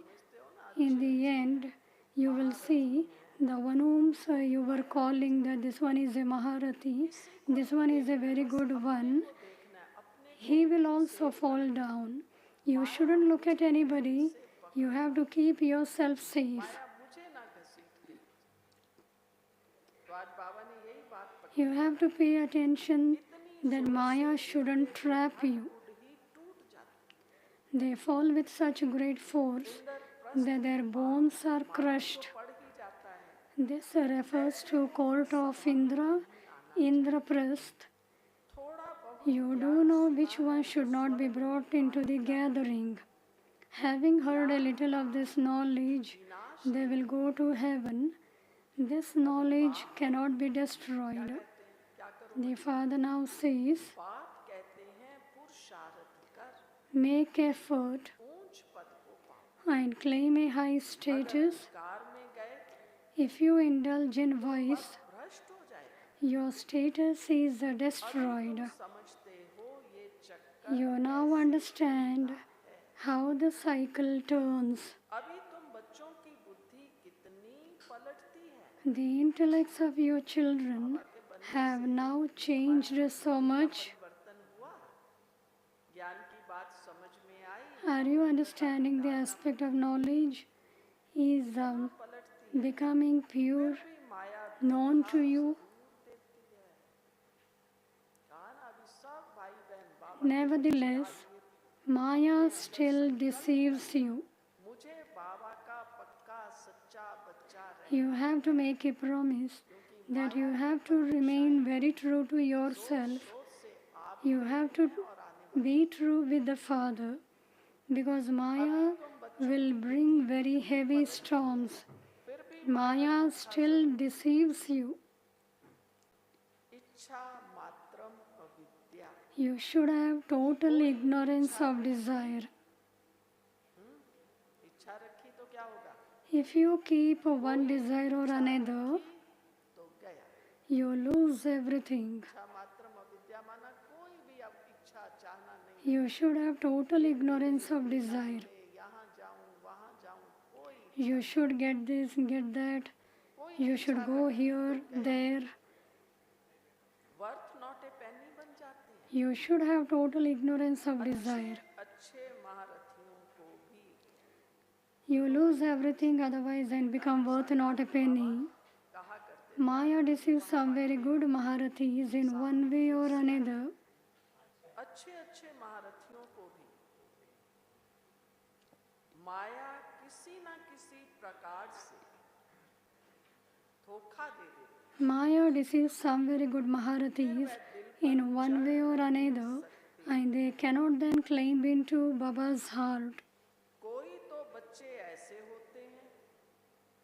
in the end, you will see The one whom you were calling that this one is a Maharati, this one is a very good one, he will also fall down. You shouldn't look at anybody. You have to keep yourself safe. मुझे ना घसीट के तो आज बाबा ने यही बात पकड़ी You have to pay attention that Maya shouldn't trap you. ही टूट जाती They fall with such great force that their bones are crushed. पड़ ही जाता है This refers to court of Indra, Indraprasth. थोड़ा बहुत You do know which one should not be brought into the gathering. Having heard a little of this knowledge, they will go to heaven. This knowledge cannot be destroyed. क्या करो The Father now says, बात कहते हैं पुरुषार्थ कर make effort ऊंच पद को पाओ and claim a high status. Car में गए If you indulge in vice, भ्रष्ट हो जाएगा your status is destroyed. समझते हो ये चक्कर You now understand how the cycle turns. अभी तुम बच्चों की बुद्धि कितनी पलटती है The intellects of your children have now changed so much. परिवर्तन हुआ ज्ञान की बात समझ में आई Are you understanding the aspect of knowledge is पलटती becoming pure, भी माया known to you? देती है कहा ना अभी सब भाई बहन बाबा Nevertheless, Maya still deceives you. मुझे बाबा का पक्का सच्चा बच्चा रहे You have to make a promise that you have to remain very true to yourself. से आप You have to be true with the Father because Maya will bring very heavy storms. फिर भी Maya still deceives you. इच्छा मात्रम अविद्या You should have total ignorance of desire. इच्छा रखी तो क्या होगा If you keep one desire or another, तो गया you lose everything. इच्छा मात्रम अविद्या माना कोई भी अब इच्छा चाहना नहीं You should have total ignorance of desire. यहाँ जाऊं वहाँ जाऊं कोई You should get this, get that. You should go here, there. Worth not a penny बन जाते हैं You should have total ignorance of desire. अच्छे महारथियों को भी You lose everything otherwise and become worth not a penny. कहा करते Maya deceives some very good Maharathis in one way or another. अच्छे अच्छे महारथियों को भी माया किसी ना किसी प्रकार से धोखा दे देती Maya deceives some very good Maharathis in one way or another, and they cannot then climb into Baba's heart. कोई तो बच्चे ऐसे होते हैं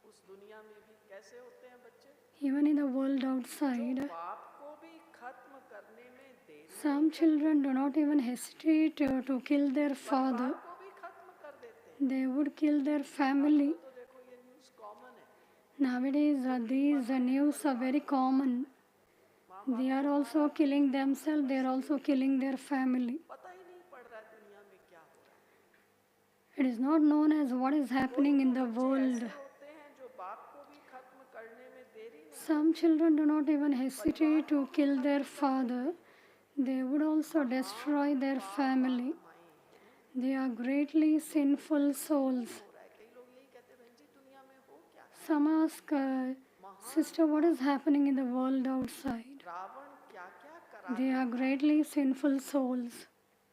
उस दुनिया में भी कैसे होते हैं बच्चे Even in the world outside, बाप को भी खत्म करने में देरी some children do not even hesitate to kill their father. बाप को भी खत्म कर देते हैं They would kill their family. तो देखो ये न्यूज़ कॉमन है Nowadays, these news are very common. They are also killing themselves, they are also killing their family. पता ही नहीं पड़ रहा है दुनिया में क्या हो रहा है It is not known as what is happening in the world. होते हैं जो बाप को भी खत्म करने में देरी नहीं Some children do not even hesitate to kill their father. They would also destroy their family. They are greatly sinful souls. हो रहा है कई लोग यही कहते हैं बहन जी दुनिया में हो क्या Some ask, Sister, what is happening in the world outside? Ravan क्या क्या करा They are greatly sinful souls.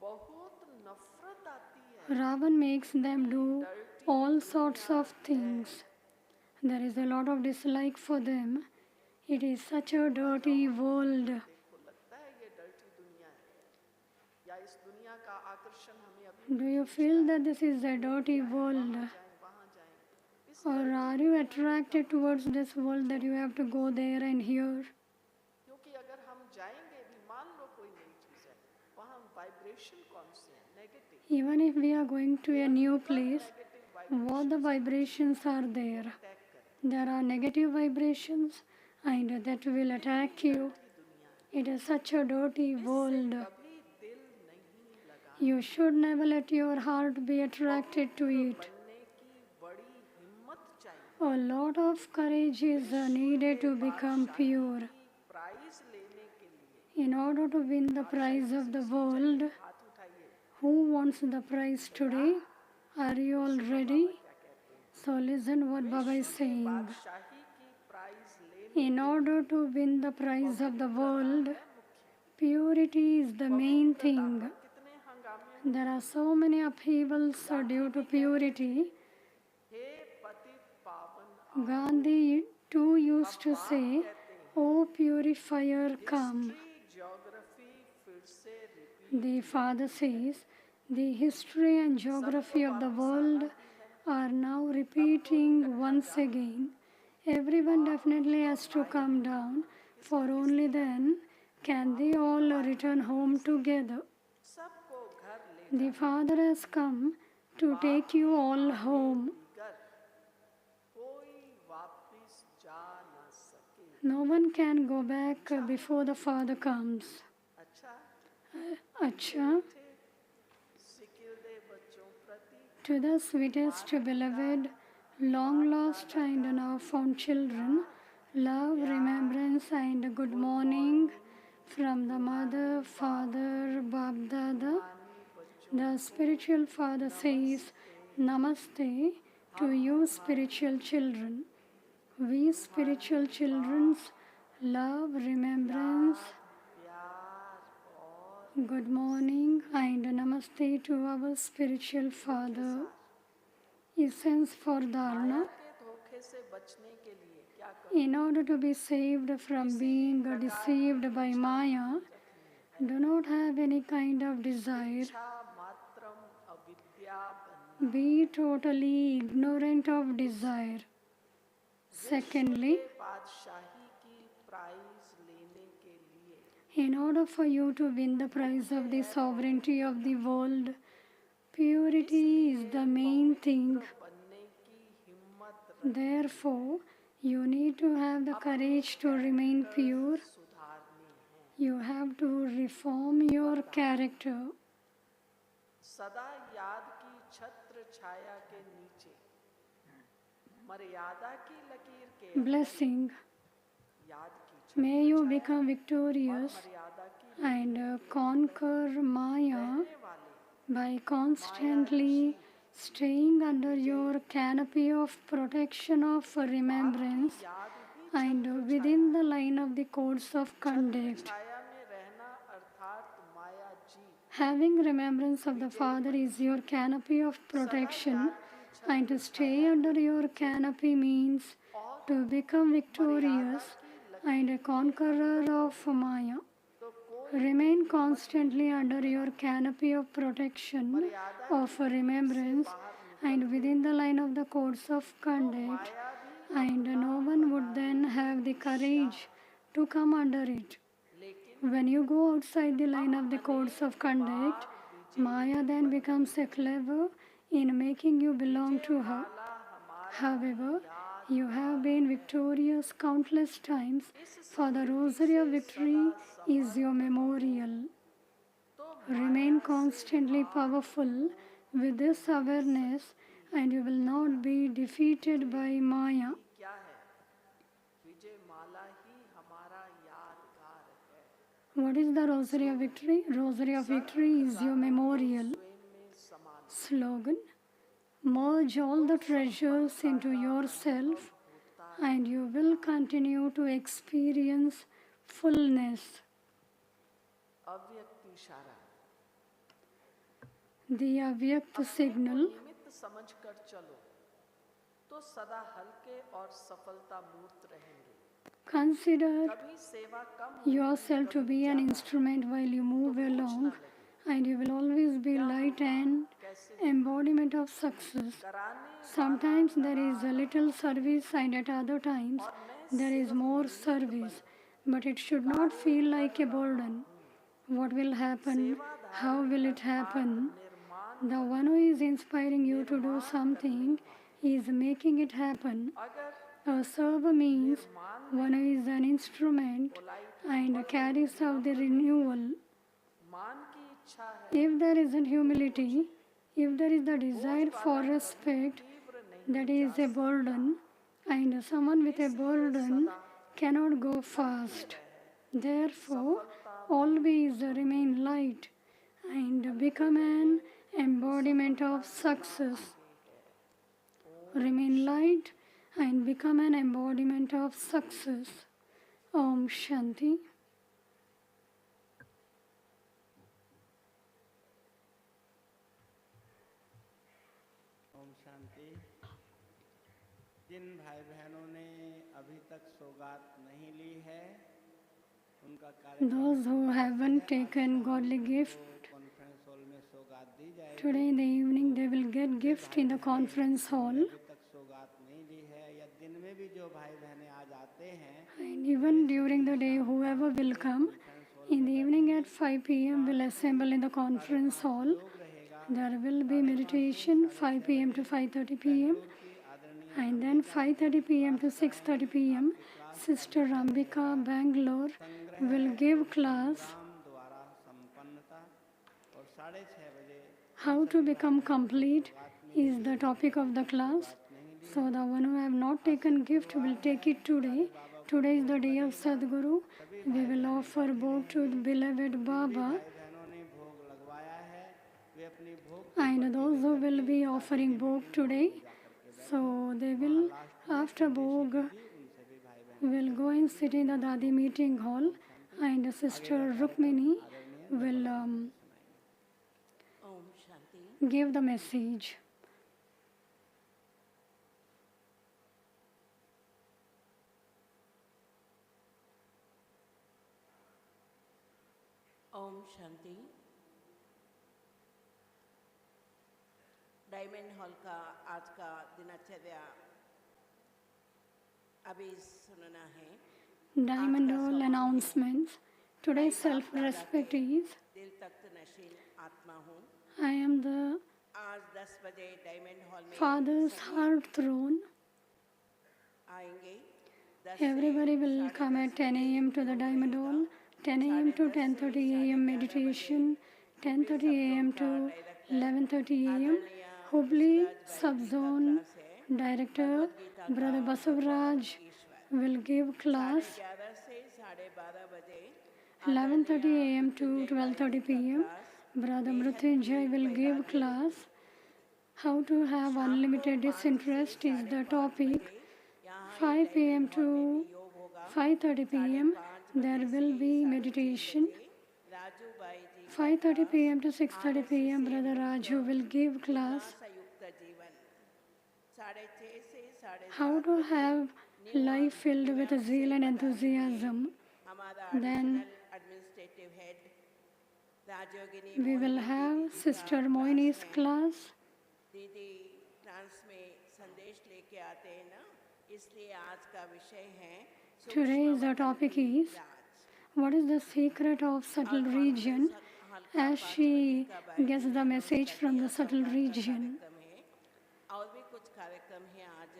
बहुत नफरत आती है Ravan makes them do all sorts of things. There is a lot of dislike for them. It is such a dirty world. देखो लगता है ये डर्टी दुनिया है या इस दुनिया का आकर्षण हमें अभी Do you feel that this is a dirty world? जाए वहाँ जाए इस Or are you attracted towards this world that you have to go there and here? क्योंकि अगर हम जाएंगे भी मान लो कोई नई चीज़ है वहाँ वाइब्रेशन कौन से हैं negative Even if we are going to a new place, what the vibrations are there? Attack करें There are negative vibrations and that will attack you. It is such a dirty world. कभी दिल नहीं लगा You should never let your heart be attracted to it. बनने की बड़ी हिम्मत चाहिए A lot of courage is needed to become pure. Prize लेने के लिए In order to win the prize of the world, हाथ उठाइए. who wants the prize today? Are you all ready? So listen what Baba is saying. बादशाही की prize लेने In order to win the prize of the world, purity is the main thing. कितने हंगामे There are so many upheavals due to purity. हे पतित पावन Gandhi too used to say, "O purifier, come." Geography फिर से repeat The Father says, the history and geography of the world are now repeating once again. Everyone definitely has to come down, for only then can they all return home together. सबको घर ले The Father has come to take you all home. कर कोई वापस जा न सके. No one can go back before the Father comes. अच्छा Acha, सिकिल दे बच्चों प्रति to the sweetest beloved, long lost and now found children, love, remembrance and good morning from the Mother, Father, Bab Dada. The spiritual father says, Namaste to you spiritual children. We spiritual children's love, remembrance, good morning and namaste to our spiritual father. Essence for Dharana. के धोखे से बचने के लिए क्या करें. In order to be saved from being deceived by Maya, do not have any kind of desire. इच्छा मात्रम अविद्या बनना. Be totally ignorant of desire. Secondly, बादशाही की प्राइज लेने के लिए in order for you to win the prize of the sovereignty of the world, purity is the main thing. बनने की हिम्मत Therefore, you need to have the courage to remain pure. सुधारनी है. You have to reform your character. सदा याद की छत्र छाया के नीचे मर्यादा की लकीर के Blessing. याद की May you become victorious मर्यादा की and conquer Maya वाले by constantly staying under your canopy of protection of remembrance याद ही and within the line of the codes of conduct. छाया में रहना अर्थात माया जी. Having remembrance of the Father is your canopy of protection, and to stay under your canopy means to become victorious and a conqueror of Maya. तो कोई Remain constantly under your canopy of protection of remembrance and within the line of the codes of conduct, and no one would then have the courage to come under it. When you go outside the line of the codes of conduct, Maya then becomes a clever in making you belong to her. However, you have been victorious countless times, for the rosary of victory is your memorial. Remain constantly powerful with this awareness, and you will not be defeated by Maya. क्या है. विजय माला ही हमारा यादगार है. What is the rosary of victory? Rosary of victory is your memorial. स्वयं में समान Slogan: merge all the treasures into yourself, and you will continue to experience fullness. अव्यक्त इशारा The Avyakt signal. निमित्त समझकर चलो तो सदा हल्के और सफलता मूर्त रहेंगे. Consider कभी सेवा कम yourself to be an instrument while you move along, and you will always be light and embodiment of success. कराने Sometimes there is a little service, and at other times there is more service, but it should not feel like a burden. What will happen? How will it happen? The one who is inspiring you to do something is making it happen. अगर A server means one who is an instrument and carries out the renewal. मान की इच्छा है If there isn't humility, if there is the desire for respect, that is a burden, and someone with a burden cannot go fast. Therefore, always remain light and become an embodiment of success. Remain light and become an embodiment of success. Om Shanti. Om Shanti. जिन भाई बहनों ने अभी तक सौगात नहीं ली है, उनका Those who haven't taken godly gift, conference hall में सौगात दी जाएगी। today in the evening they will get gift in the conference hall. अभी तक सौगात नहीं ली है या दिन में भी जो भाई बहनें आज आते हैं, And even during the day, whoever will come, in the evening at 5 p.m. will assemble in the conference hall. There will be meditation 5 p.m. to 5:30 p.m. and then 5:30 p.m. to 6:30 p.m. Sister Rambika, Bangalore, will give class द्वारा संपन्नता और 6:30 बजे how to become complete is the topic of the class. So the one who have not taken gift will take it today. Today is the day of Sadguru. We will offer bhog to the beloved Baba. बहनों ने भोग लगवाया है, वे अपनी भोग And those who will be offering bhog today, so they will, after bhog, will go and sit in the Dadi meeting hall, and Sister Rukmini will Om Shanti. give the message. Om Shanti. Diamond Hall का आज का दिनचर्या अभी सुनना है। Diamond Hall announcements. Today's self-respect is, दिल तख्त नशीन आत्मा हूँ। I am the आज 10 बजे डायमंड हॉल में Father's heart throne. आएंगे। 10 से Everybody will come at 10 a.m. to the Diamond Hall. 10 a.m. to 10:30 a.m. meditation. 10:30 a.m. to 11:30 a.m. Hubli Subzone Director Brother Basavaraj will give class. 11 से 12:30 बजे 11:30 a.m. to 12:30 p.m. Brother Mrutyunjay will give class. How to have unlimited disinterest is the topic. 5 p.m. to 5:30 p.m. there will be meditation. Raju भाई जी 5:30 p.m. to 6:30 p.m. Brother Raju will give class. संयुक्त जीवन 6:30 से 7:30 How to have life filled with zeal and enthusiasm. हमारा Then administrative head Rajyogini we will have Sister Moini's class. दीदी France में संदेश लेके आते हैं ना, इसलिए आज का विषय है Today's topic is, what is the secret of subtle region, as she gets the message from the subtle region. कार्यक्रम है और भी कुछ कार्यक्रम है। आज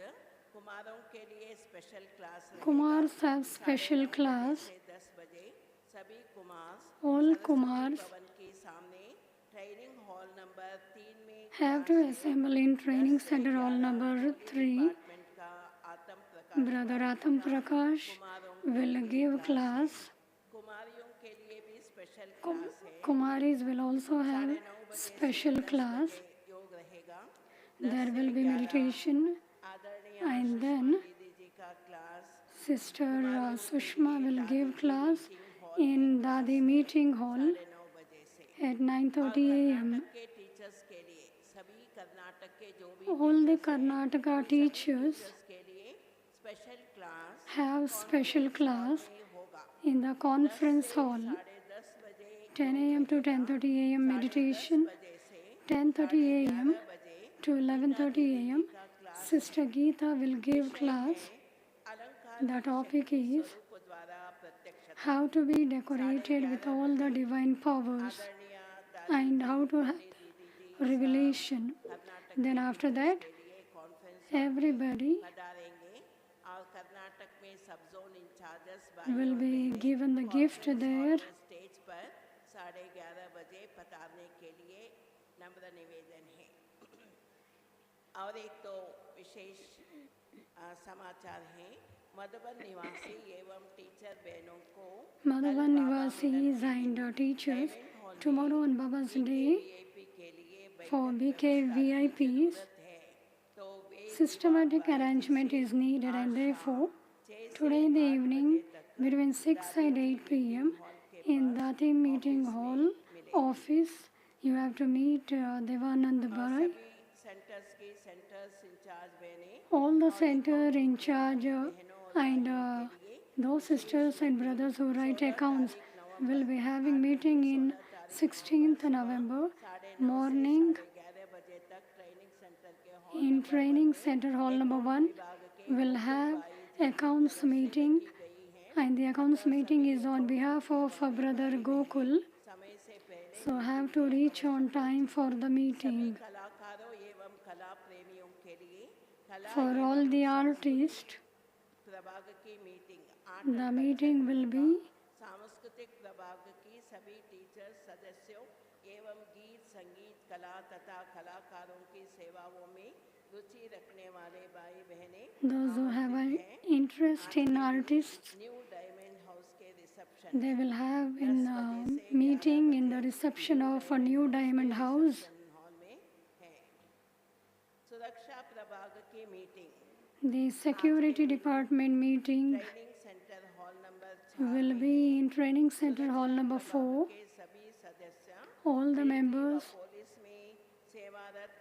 कुमारों के लिए special class Kumars have special class. 10 बजे सभी कुमार All Kumars भवन के सामने ट्रेनिंग हॉल नंबर 3 में have to assemble in training center hall number 3. Department का आत्म प्रकाश Brother Atam Prakash will give class. कुमारियों के लिए भी स्पेशल क्लास है। Kumaris will also have special class. योग रहेगा। There will be meditation, आदरणीय and then दीदी जी का class Sister Sushma will give class in Dadi meeting hall 9 बजे से। at 9:30 a.m. के टीचर्स के लिए सभी कर्नाटक के जो भी All the Karnataka teachers के लिए special class have special class होगा। in the conference hall. 10:30 बजे 10 a.m. to 10:30 a.m. meditation. बजे से 10:30 a.m. बजे to 11:30 a.m. Sister Geeta will give class. अलंकार The topic is को द्वारा प्रत्यक्ष how to be decorated with all the divine powers and how to have revelation. Then after that, everybody पधारेंगे और कर्नाटक में सब zone incharges will be given the gift there. Stage पर 11:30 बजे पधारने के लिए नम्र निवेदन है। और एक तो विशेष समाचार हैं। मधुबन निवासी एवं टीचर बहनों को Madhuban Nivasis and teachers, tomorrow on Baba's Day, VIP के लिए for BKVIPs, systematic arrangement is needed, and therefore, today in the evening, between 6 and 8 p.m., in Dati Meeting Hall office, you have to meet Devanand Bharai. Centres की centres in charge बहनें All the center in charge and those sisters and brothers who write accounts will be having meeting in 16th November morning 11 बजे तक training centre के hall in training center hall number 1 will have accounts meeting, and the accounts meeting is on behalf of brother Gokul, समय से पहले so have to reach on time for the meeting. कलाकारों एवं कला प्रेमियों के लिए कला For all the artists, प्रभाग की meeting 8 the meeting will be सांस्कृतिक प्रभाग की सभी टीचर सदस्यों एवं गीत संगीत कला तथा कलाकारों की सेवाओं में रुचि रखने वाले भाई बहनें those who have an interest in artists. New diamond house के reception They will have in meeting in the reception of a new diamond house. Hall में है। सुरक्षा प्रभाग की meeting The security department meeting training centre hall number will be in training center hall number 4. के सभी सदस्य All the members police में सेवारत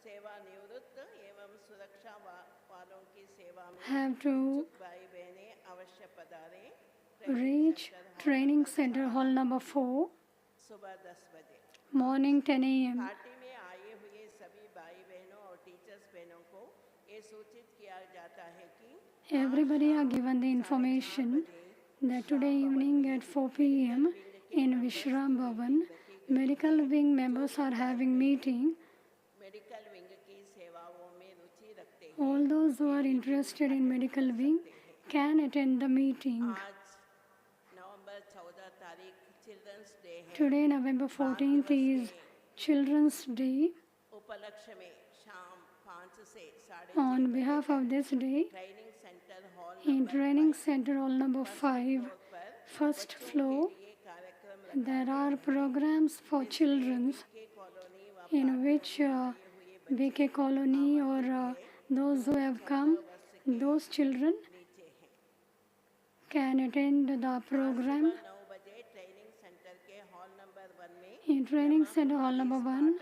सेवानिवृत्त एवं सुरक्षा वालों की सेवा में have to भाई बहनें अवश्य पधारें। reach training center hall number 4 सुबह 10 बजे morning 10 a.m. पार्टी में आए हुए सभी भाई बहनों और टीचर्स बहनों को ये सूचित किया जाता है कि Everybody are given the information that today evening at 4 p.m. in Vishram Bhavan, medical wing members are having meeting. Medical wing की सेवाओं में रुचि रखते All those who are interested in medical wing can attend the meeting. आज नवंबर 14 तारीख children's day है। Today, November 14th, is Children's Day. उपलक्ष्य में शाम 5 से 6:30 On behalf of this day, training centre hall in training center hall number 5, पर first floor, ये कार्यक्रम there are programs for children के कॉलोनी व in which BK colony or those who have come, those children नीचे हैं। can attend the program 9 बजे training centre के hall number 1 में in training center hall number 1.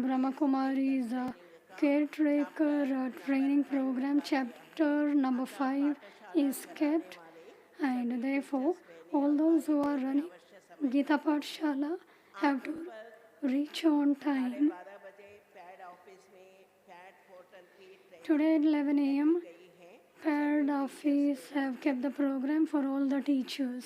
Brahma Kumaris caretaker training program chapter number 5 is kept, and therefore all those who are running Gita Pathshala have to reach on time. 12 बजे pad office में pad portal की training Today at 11 a.m. गई है। PAD office have kept the program for all the teachers.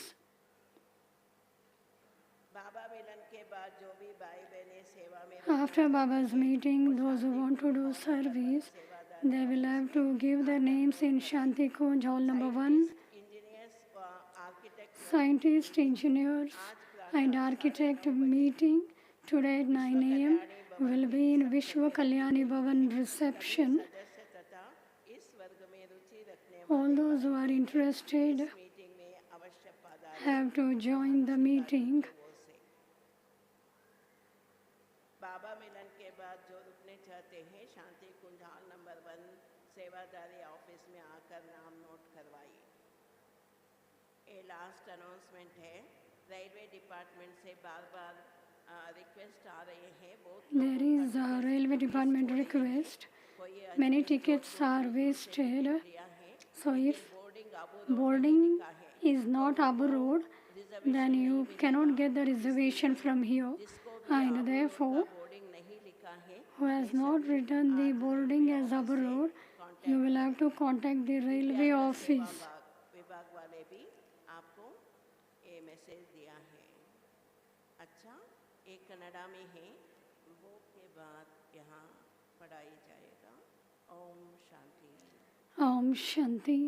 बाबा मिलन के बाद जो भी भाई बहनें सेवा में After Baba's meeting, those who want to do service, they will have to give their names in Shanti Kunj hall number 1. Engineers व architect Scientist, engineers and architect meeting today at 9 a.m. will be in Vishwa Kalyani Bhavan reception. सदस्य तथा इस वर्ग में रुचि रखने All those who are interested meeting में अवश्य पधारें। have to join the meeting. बाबा मिलन के बाद जो रुकने चाहते हैं शांति कुंज हॉल नंबर 1 सेवादारी ऑफिस में आकर नाम नोट करवाइए। ये लास्ट अनाउंसमेंट है। रेलवे डिपार्टमेंट से बार बार रिक्वेस्ट आ रहे हैं बहुत There is a railway department request. Many tickets are wasted. So if boarding is not Abu Road, then you cannot get the reservation from here. And therefore, boarding नहीं लिखा है who has not written the boarding as Abu Road, you will have to contact the railway office. विभाग वाले भी आपको ये message दिया है। अच्छा, एक कन्नड़ा में है, वो के बाद यहाँ पढ़ाई जाएगा। ओम शांति। Om Shanti.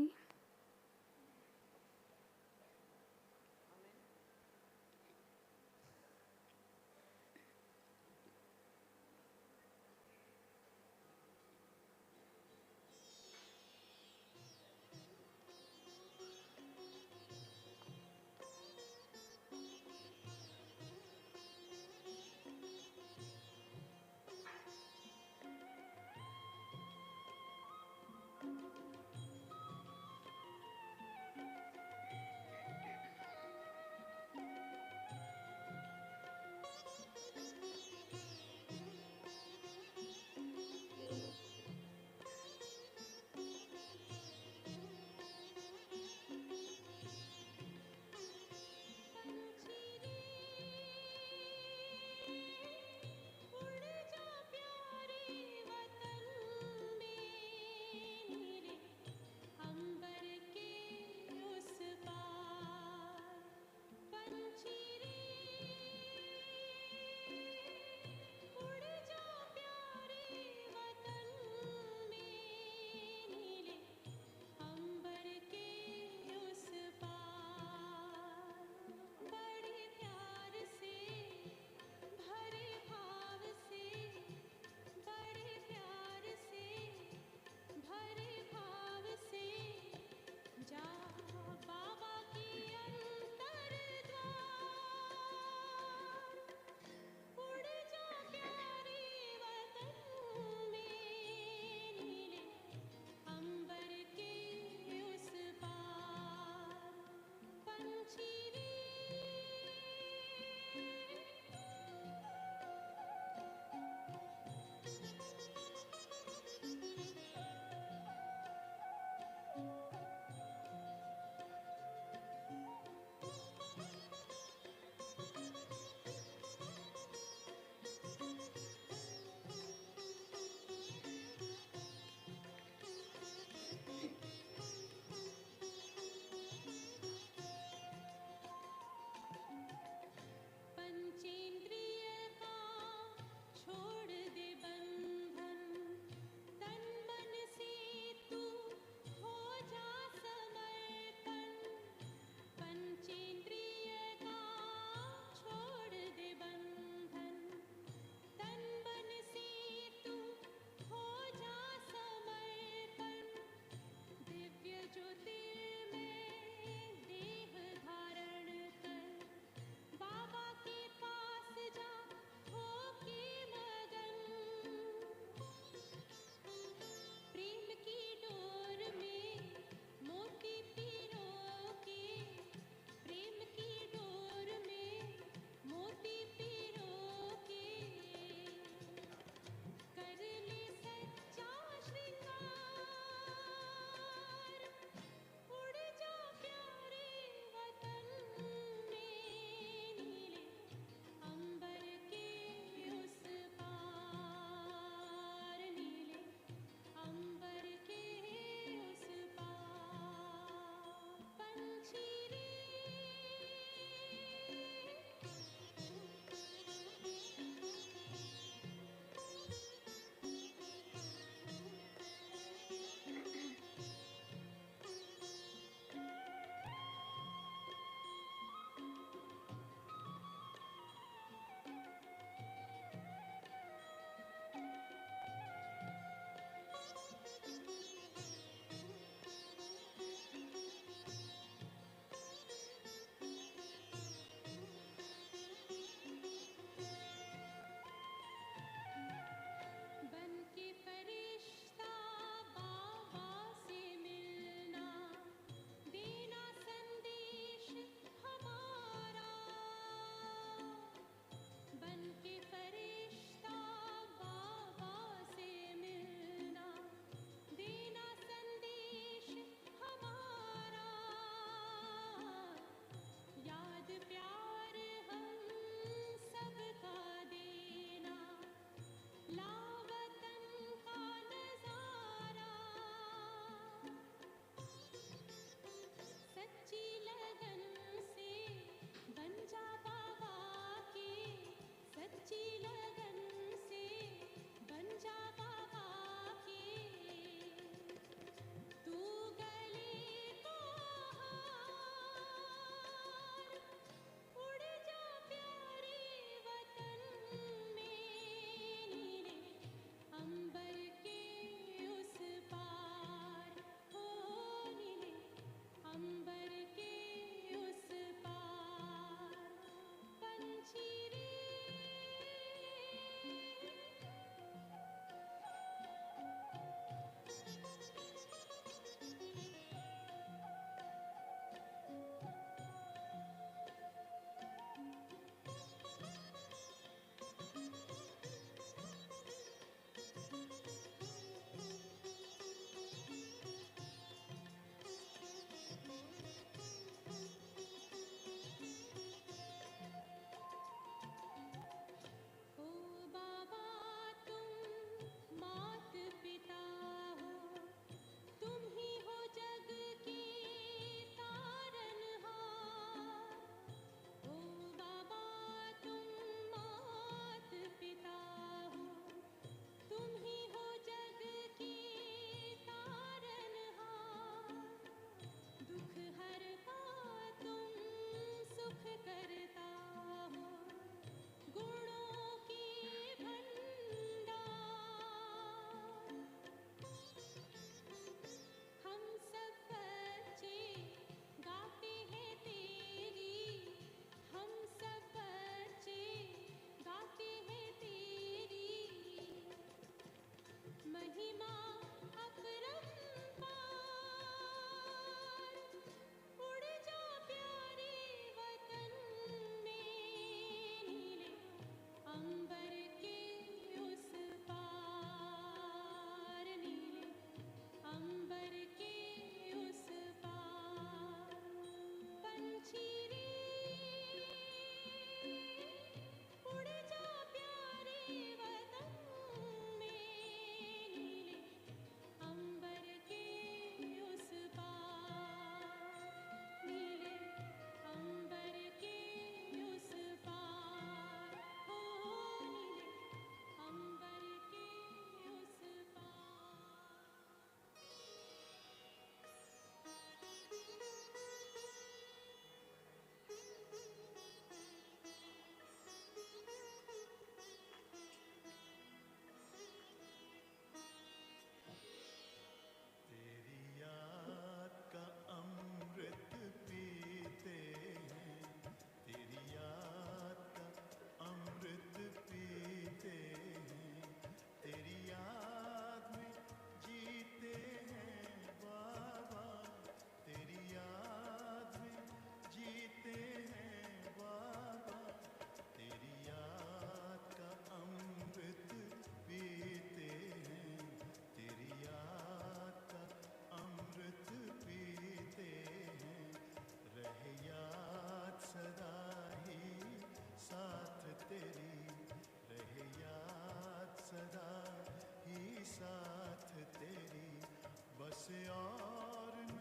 और न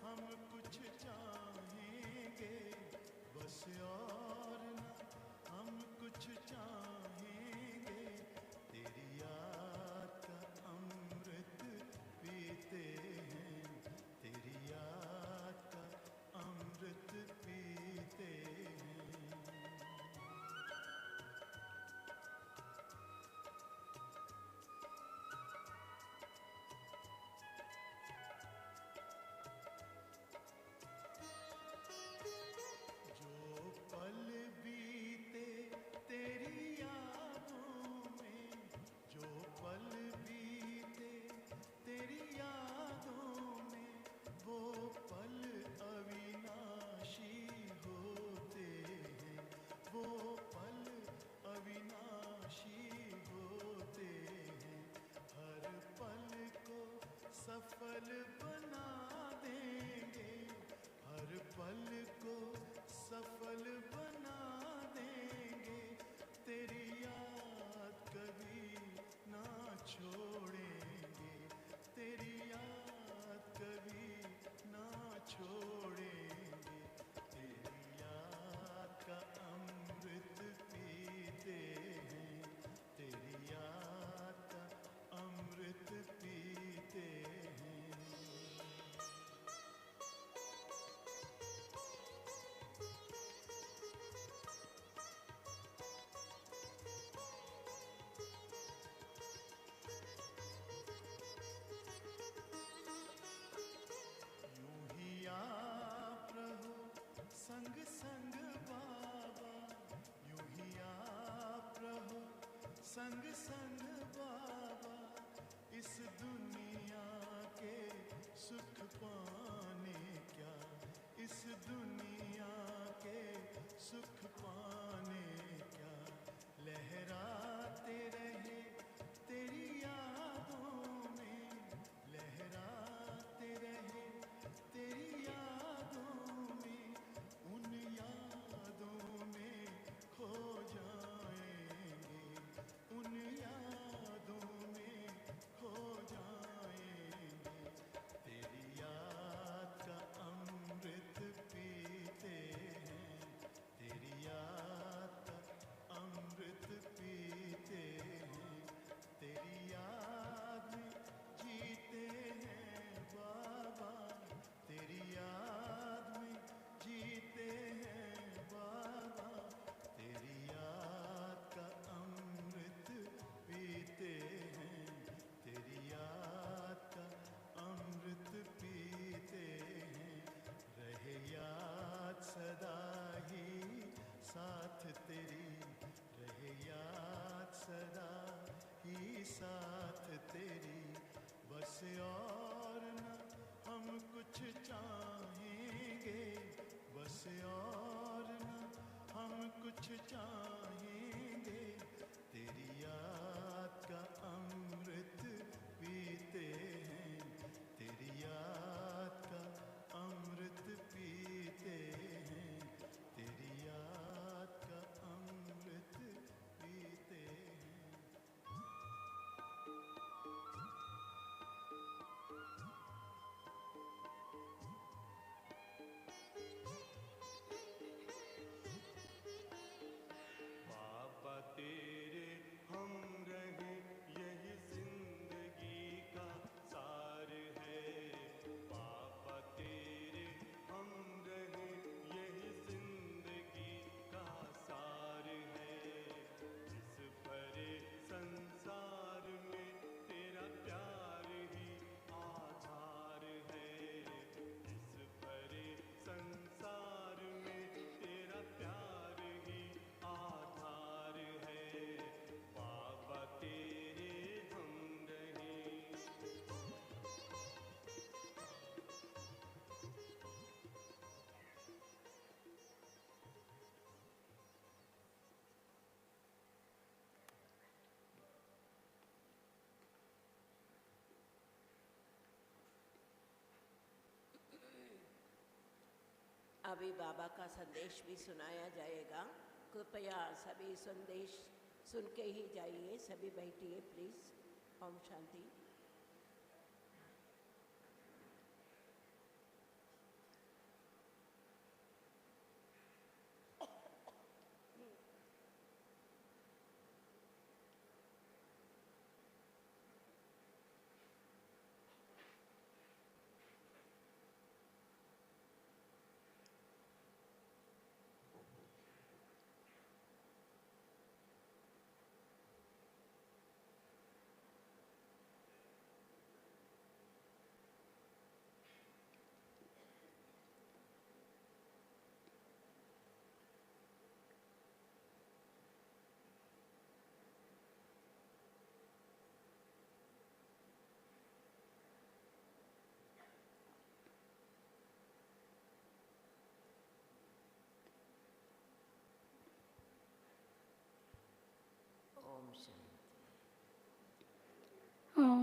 हम कुछ चाहेंगे, बस और न हम कुछ चाहेंगे, तेरी याद का अमृत पीते हैं, तेरी याद का अमृत पीते हैं। जो पल बीते तेरी यादों में, जो पल बीते तेरी यादों में, वो पल अविनाशी होते हैं, वो पल अविनाशी होते हैं। हर पल को सफल बना देंगे, हर पल को सफल बना देंगे, तेरी याद कभी ना छोड़ेंगे, तेरी याद कभी ना छोड़ेंगे, तेरी याद का अमृत पीते हैं, तेरी याद का अमृत पीते हैं। यूं ही आप रहो संग संग बाबा, यूं ही आप रहो संग संग बाबा, इस दुनिया के सुख पाने क्या, इस दुनिया के सुख पाने क्या, लहराते रहे तेरी यादों में, लहराते रहे तेरी यादों में, उन यादों में खो जाएंगे, उन यादों में खो जाएंगे, तेरी याद का अमृत पीते हैं, तेरी याद का अमृत पीते हैं, तेरी याद में जीते हैं बाबा, तेरी याद में जीते हैं बाबा, तेरी याद का अमृत पीते हैं, तेरी याद का अमृत पीते हैं। रहे याद सदा ही साथ तेरी, रहे याद सदा ही साथ तेरी, बस और न हम कुछ चाहेंगे, बस और न हम कुछ चाहेंगे, तेरी याद का अमृत पीते हैं, तेरी याद का अमृत पीते हैं, तेरी याद का अमृत पीते हैं। बाबा तेरे हम रहे यही जिंदगी का सार है, बाबा तेरे हम रहे यही जिंदगी का सार है, इस भरे संसार में तेरा प्यार ही आधार है, इस भरे संसार में तेरा प्यार ही आधार है, बाबा तेरे हम रहे। अभी बाबा का संदेश भी सुनाया जाएगा, कृपया सभी संदेश सुन के ही जाइए, सभी बैठिए please. Om Shanti.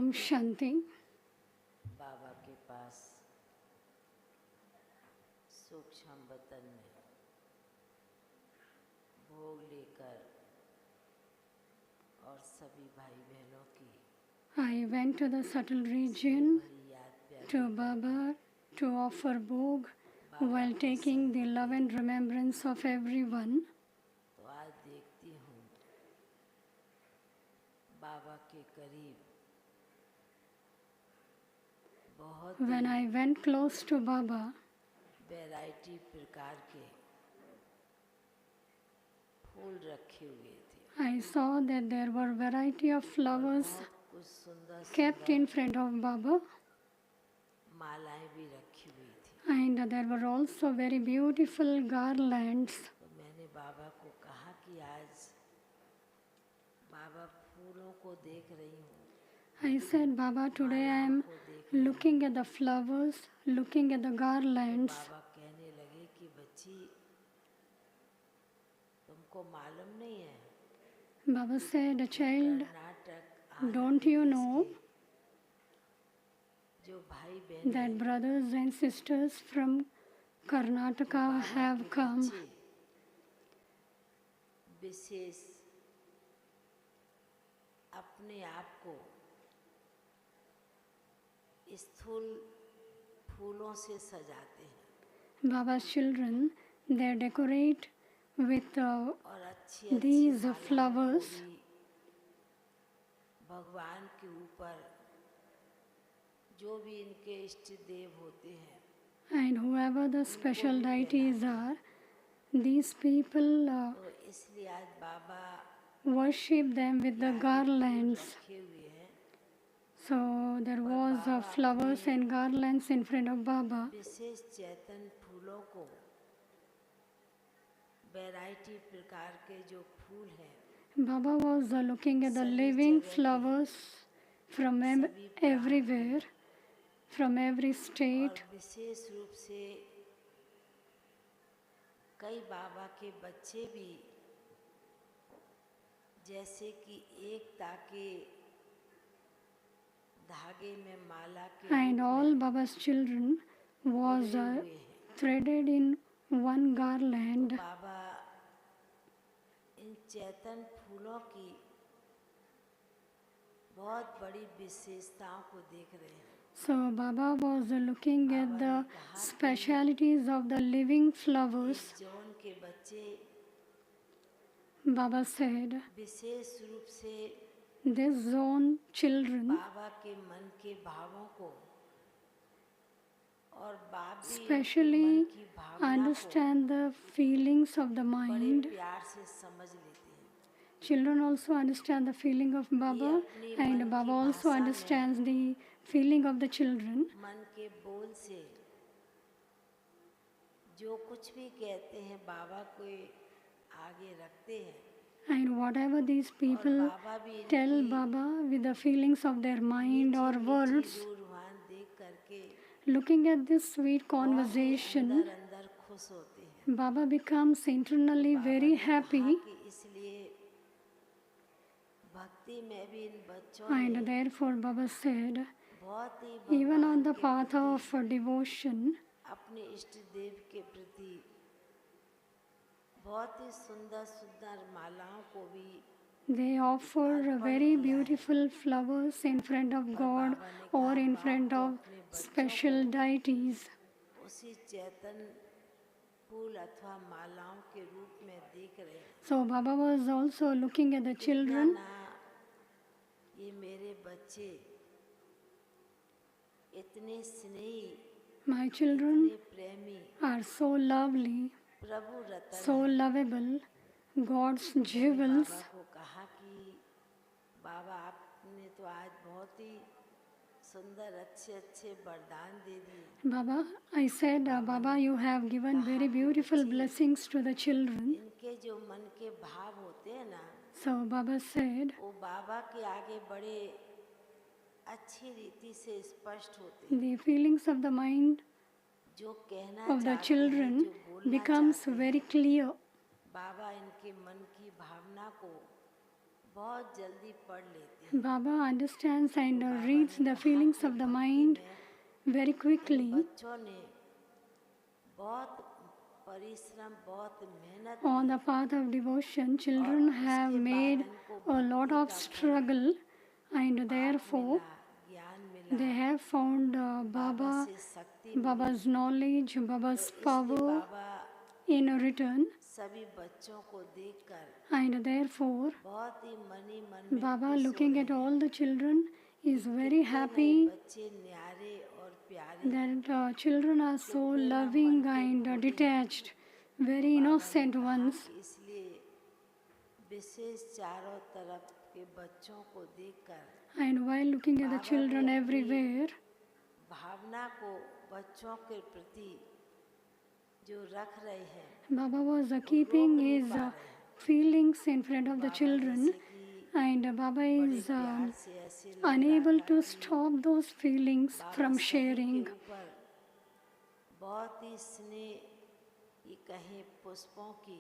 Om Shanti. बाबा के पास सूक्ष्म वतन में भोग लेकर और सभी भाई बहनों की I went to the subtle region भरी याद प्यार to Baba to offer bhog while taking the love and remembrance of everyone. तो आज देखती हूँ बाबा के करीब बहुत When I went close to Baba, variety प्रकार के फूल रखे हुए थे। I saw that there were variety of flowers बहुत कुछ सुंदर kept in front of Baba, मालाएं भी रखी हुई थी। and there were also very beautiful garlands. तो मैंने बाबा को कहा कि आज बाबा फूलों को देख रही हूँ, I said, Baba, today I am looking at the flowers, looking at the garlands. बाबा कहने लगे कि बच्ची तुमको मालूम नहीं है Baba said, child, Karnataka don't you know जो भाई बहन that brothers and sisters from Karnataka have come? विशेष अपने आप को स्थूल फूलों से सजाते हैं Baba's children, they decorate with और अच्छी these मालाओं को flowers. भी भगवान के ऊपर जो भी इनके इष्ट देव होते हैं And whoever the special deities are, these people तो इसलिए आज बाबा worship them with the garlands. रखे हुए हैं। So there was flowers and garlands in front of Baba. विशेष चेतन फूलों को वैरायटी प्रकार के जो फूल हैं Baba was looking at the living flowers from everywhere, from every और state. विशेष रूप से कई बाबा के बच्चे भी जैसे कि एकता के धागे में माला के And रूप all में Baba's children was बुने हुए हैं। threaded in one garland. बाबा इन चेतन फूलों की बहुत बड़ी विशेषताओं को देख रहे हैं। So Baba was looking at the specialities of the living flowers. इस जोन के बच्चे Baba said, विशेष रूप से this zone children बाबा के मन के भावों को और बाप भी इनके especially मन की भावना को understand the feelings of the बड़े mind. प्यार से समझ लेते हैं। Children also understand the feeling of Baba, and Baba also understands the feeling of the children. मन के बोल से जो कुछ भी कहते हैं बाबा को आगे रखते हैं And whatever these people बाबा भी tell Baba with the feelings of their mind or words, Ruhaan देख करके looking at this sweet conversation, अंदर अंदर खुश होते हैं Baba becomes internally very happy. कि इसलिए भक्ति में भी इन बच्चों ने And therefore Baba said, बहुत ही even on the path of devotion, अपने इष्ट देव के प्रति बहुत ही सुंदर सुंदर मालाओं को भी they offer very beautiful flowers in front of God or in front of special deities. उसी चेतन फूल अथवा मालाओं के रूप में देख रहे हैं। So Baba was also looking at the children. ना ये मेरे बच्चे इतने स्नेही My children इतने प्रेमी are so lovely, Prabhu Ratan so lovable, God's jewels. बाबा को कहा कि बाबा आपने तो आज बहुत ही सुंदर अच्छे अच्छे वरदान दे दिए। Baba, I said, Baba, you have given very beautiful blessings to the children. इनके जो मन के भाव होते हैं ना So Baba said, वो बाबा के आगे बड़े अच्छी रीति से स्पष्ट होते हैं। the feelings of the mind जो कहना of the चाहते हैं, children जो बोलना becomes चाहते हैं, very clear. बाबा इनके मन की भावना को बहुत जल्दी पढ़ लेती हैं। Baba understands and reads the feelings of the mind very quickly. बच्चों ने बहुत परिश्रम, बहुत मेहनत On the path of devotion, children have made a lot of struggle, and therefore ज्ञान मिला, they have found बाबा से शक्ति, Baba's knowledge, Baba's इसलिए power बाबा in return, सभी बच्चों को देखकर and therefore बहुत ही मनी मन में Baba, खुश हो looking at रहे हैं। all the children, is very happy बच्चे न्यारे और प्यारे, that children are so loving and detached, very innocent ones. इसलिए विशेष चारों तरफ के बच्चों को देखकर And while looking at the children everywhere, भावना को बच्चों के प्रति जो रख रहे हैं, Baba was keeping his feelings in front of the children, and Baba is से ऐसे unable to stop those feelings from sharing. ऊपर बहुत ही स्नेह, ये कहें पुष्पों की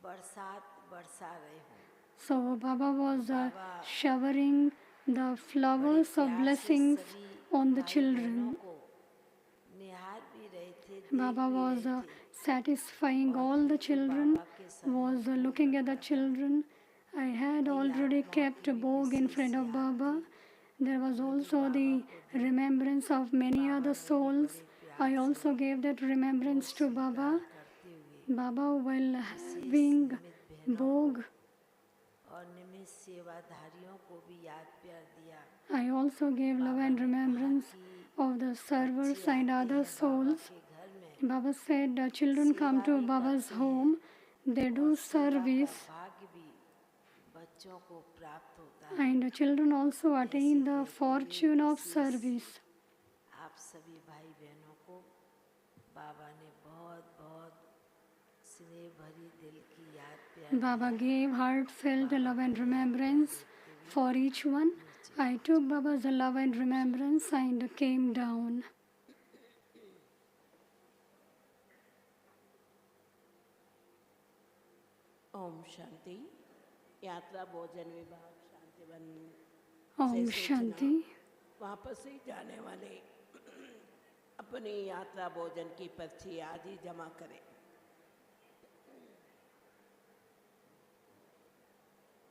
बरसात बरसा रहे हों। So Baba was showering the flowers of blessings on the children. को निहार भी रहे थे, Baba was satisfying all the children, was looking at the children. I had already kept a bog in front of Baba. There was also the remembrance of many other souls. I also gave that remembrance to Baba. Baba, while having bog, और निमित्त सेवाधारियों को भी याद प्यार दिया। I also gave love and remembrance of the servers and other souls. Baba said, children come to Baba's home, they do service, भाग्य भी बच्चों को प्राप्त होता है। and children also attain the fortune of service. आप सभी भाई बहनों को बाबा ने बहुत बहुत स्नेह भरी दिल की याद प्यार Baba gave heartfelt love and remembrance for each one. I took Baba's love and remembrance and came down. Om Shanti. यात्रा भोजन विभाग शांतिवन Om Shanti. वापस ही जाने वाले अपनी यात्रा भोजन की पर्ची आज ही जमा करें।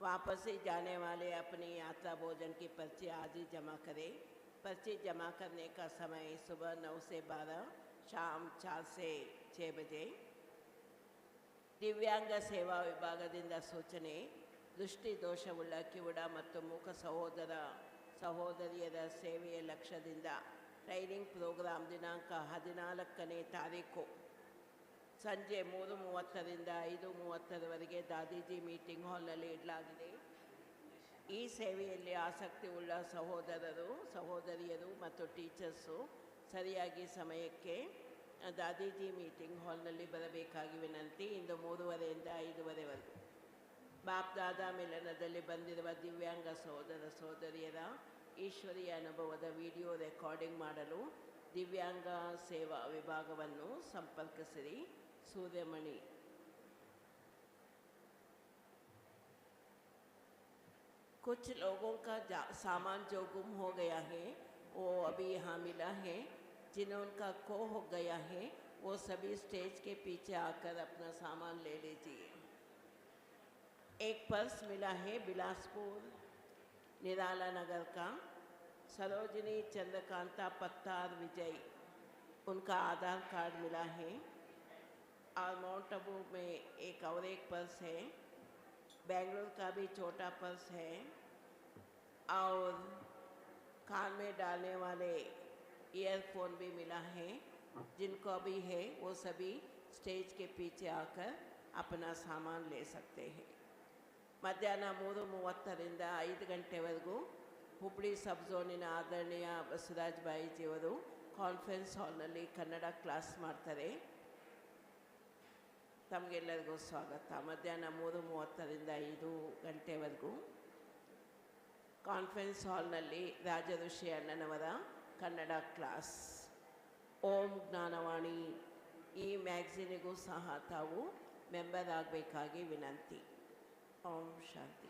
वापस ही जाने वाले अपनी यात्रा भोजन की पर्ची आज ही जमा करें। पर्ची जमा करने का समय सुबह 9 से 12, शाम 4 से 6 बजे। ದಿವ್ಯಾಂಗ ಸೇವಾ ವಿಭಾಗದಿಂದ ಸೂಚನೆ. ದೃಷ್ಟಿ ದೋಷವುಳ್ಳ ಕಿವುಡ ಮತ್ತು ಮೂಕ ಸಹೋದರಿಯರ ಸೇವೆಯ ಲಕ್ಷ್ಯದಿಂದ ಟ್ರೈನಿಂಗ್ ಪ್ರೋಗ್ರಾಂ ದಿನಾಂಕ 14ನೇ ತಾರೀಕು ಸಂಜೆ 3:30ರಿಂದ 5:30ರವರೆಗೆ ದಾದೀಜಿ ಮೀಟಿಂಗ್ ಹಾಲ್ನಲ್ಲಿ ಇಡಲಾಗಿದೆ. ಈ ಸೇವೆಯಲ್ಲಿ ಆಸಕ್ತಿ ಉಳ್ಳ ಸಹೋದರಿಯರು ಮತ್ತು ಟೀಚರ್ಸು ಸರಿಯಾಗಿ ಸಮಯಕ್ಕೆ ದಾದೀಜಿ ಮೀಟಿಂಗ್ ಹಾಲ್ನಲ್ಲಿ ಬರಬೇಕಾಗಿ ವಿನಂತಿ. ಇಂದು 3:30ರಿಂದ 5:30ವರೆಗೂ ಬಾಪ್ ದಾದಾ ಮಿಲನದಲ್ಲಿ ಬಂದಿರುವ ದಿವ್ಯಾಂಗ ಸಹೋದರಿಯರ ಈಶ್ವರೀಯ ಅನುಭವದ ವಿಡಿಯೋ ರೆಕಾರ್ಡಿಂಗ್ ಮಾಡಲು ದಿವ್ಯಾಂಗ ಸೇವಾ ವಿಭಾಗವನ್ನು ಸಂಪರ್ಕಿಸಿರಿ. सूर्यमणि। कुछ लोगों का सामान जो गुम हो गया है वो अभी यहाँ मिला है। जिनका खो हो गया है वो सभी स्टेज के पीछे आकर अपना सामान ले लीजिए। एक पर्स मिला है बिलासपुर निराला नगर का सरोजिनी चंद्रकांता पत्तार विजय, उनका आधार कार्ड मिला है। और माउंट आबू में एक पर्स है। बेंगलुरु का भी छोटा पर्स है। और कान में डालने वाले ईयरफोन भी मिला है। जिनको भी है वो सभी स्टेज के पीछे आकर अपना सामान ले सकते हैं। ಮಧ್ಯಾಹ್ನ 3:30ರಿಂದ 5 ಗಂಟೆವರೆಗೂ ಹುಬ್ಳಿ ಸಬ್ ಝೋನಿನ ಆದರಣೀಯ ಬಸವರಾಜ್ ಬಾಯಿಜಿಯವರು ಕಾನ್ಫರೆನ್ಸ್ ಹಾಲ್ನಲ್ಲಿ ಕನ್ನಡ ಕ್ಲಾಸ್ ಮಾಡ್ತಾರೆ. ತಮಗೆಲ್ಲರಿಗೂ ಸ್ವಾಗತ. ಮಧ್ಯಾಹ್ನ 3:30ರಿಂದ 5 ಗಂಟೆವರೆಗೂ ಕಾನ್ಫರೆನ್ಸ್ ಹಾಲ್ನಲ್ಲಿ ರಾಜಋಷಿ ಅಣ್ಣನವರ ಕನ್ನಡ ಕ್ಲಾಸ್. ಓಂ ಜ್ಞಾನವಾಣಿ ಈ ಮ್ಯಾಗ್ಝಿನಿಗೂ ಸಹ ತಾವು ಮೆಂಬರ್ ಆಗಬೇಕಾಗಿ ವಿನಂತಿ. ಓಂ ಶಾಂತಿ.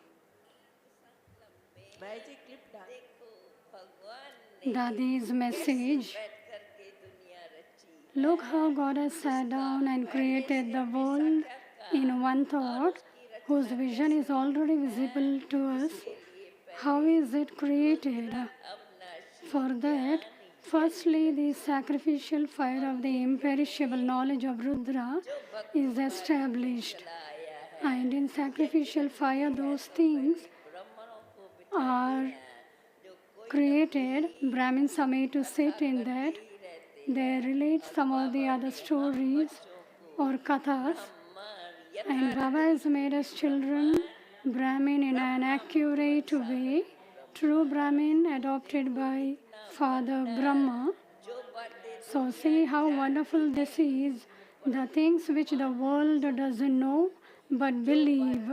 भाई जी क्लिप डाल देखो भगवान ने Dadi's message. बैठ करके दुनिया रची Look how God has sat down and created the world in one thought, whose vision is already visible to us. How is it created? For that, firstly, the sacrificial fire of the imperishable knowledge of Rudra is established. And in sacrificial fire, those things ब्राह्मणों को बिठा are जो कोई created. Brahmins are made to sit in that. They relate some of the other stories or kathas. And Baba has made us children, Brahmin in an accurate way. True Brahmin adopted by Father Brahma. So see how wonderful this is. The things which the world doesn't know but believe.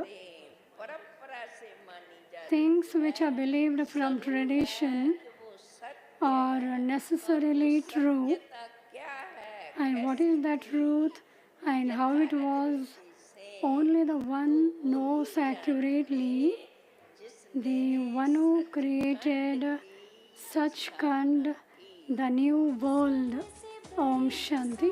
परंपरा से मानी जाती Things which are believed from tradition वो सत्य are necessarily true. क्या है And what is that truth and how it was, only the one knows accurately. The one who created such kind, the new world. Om Shanti.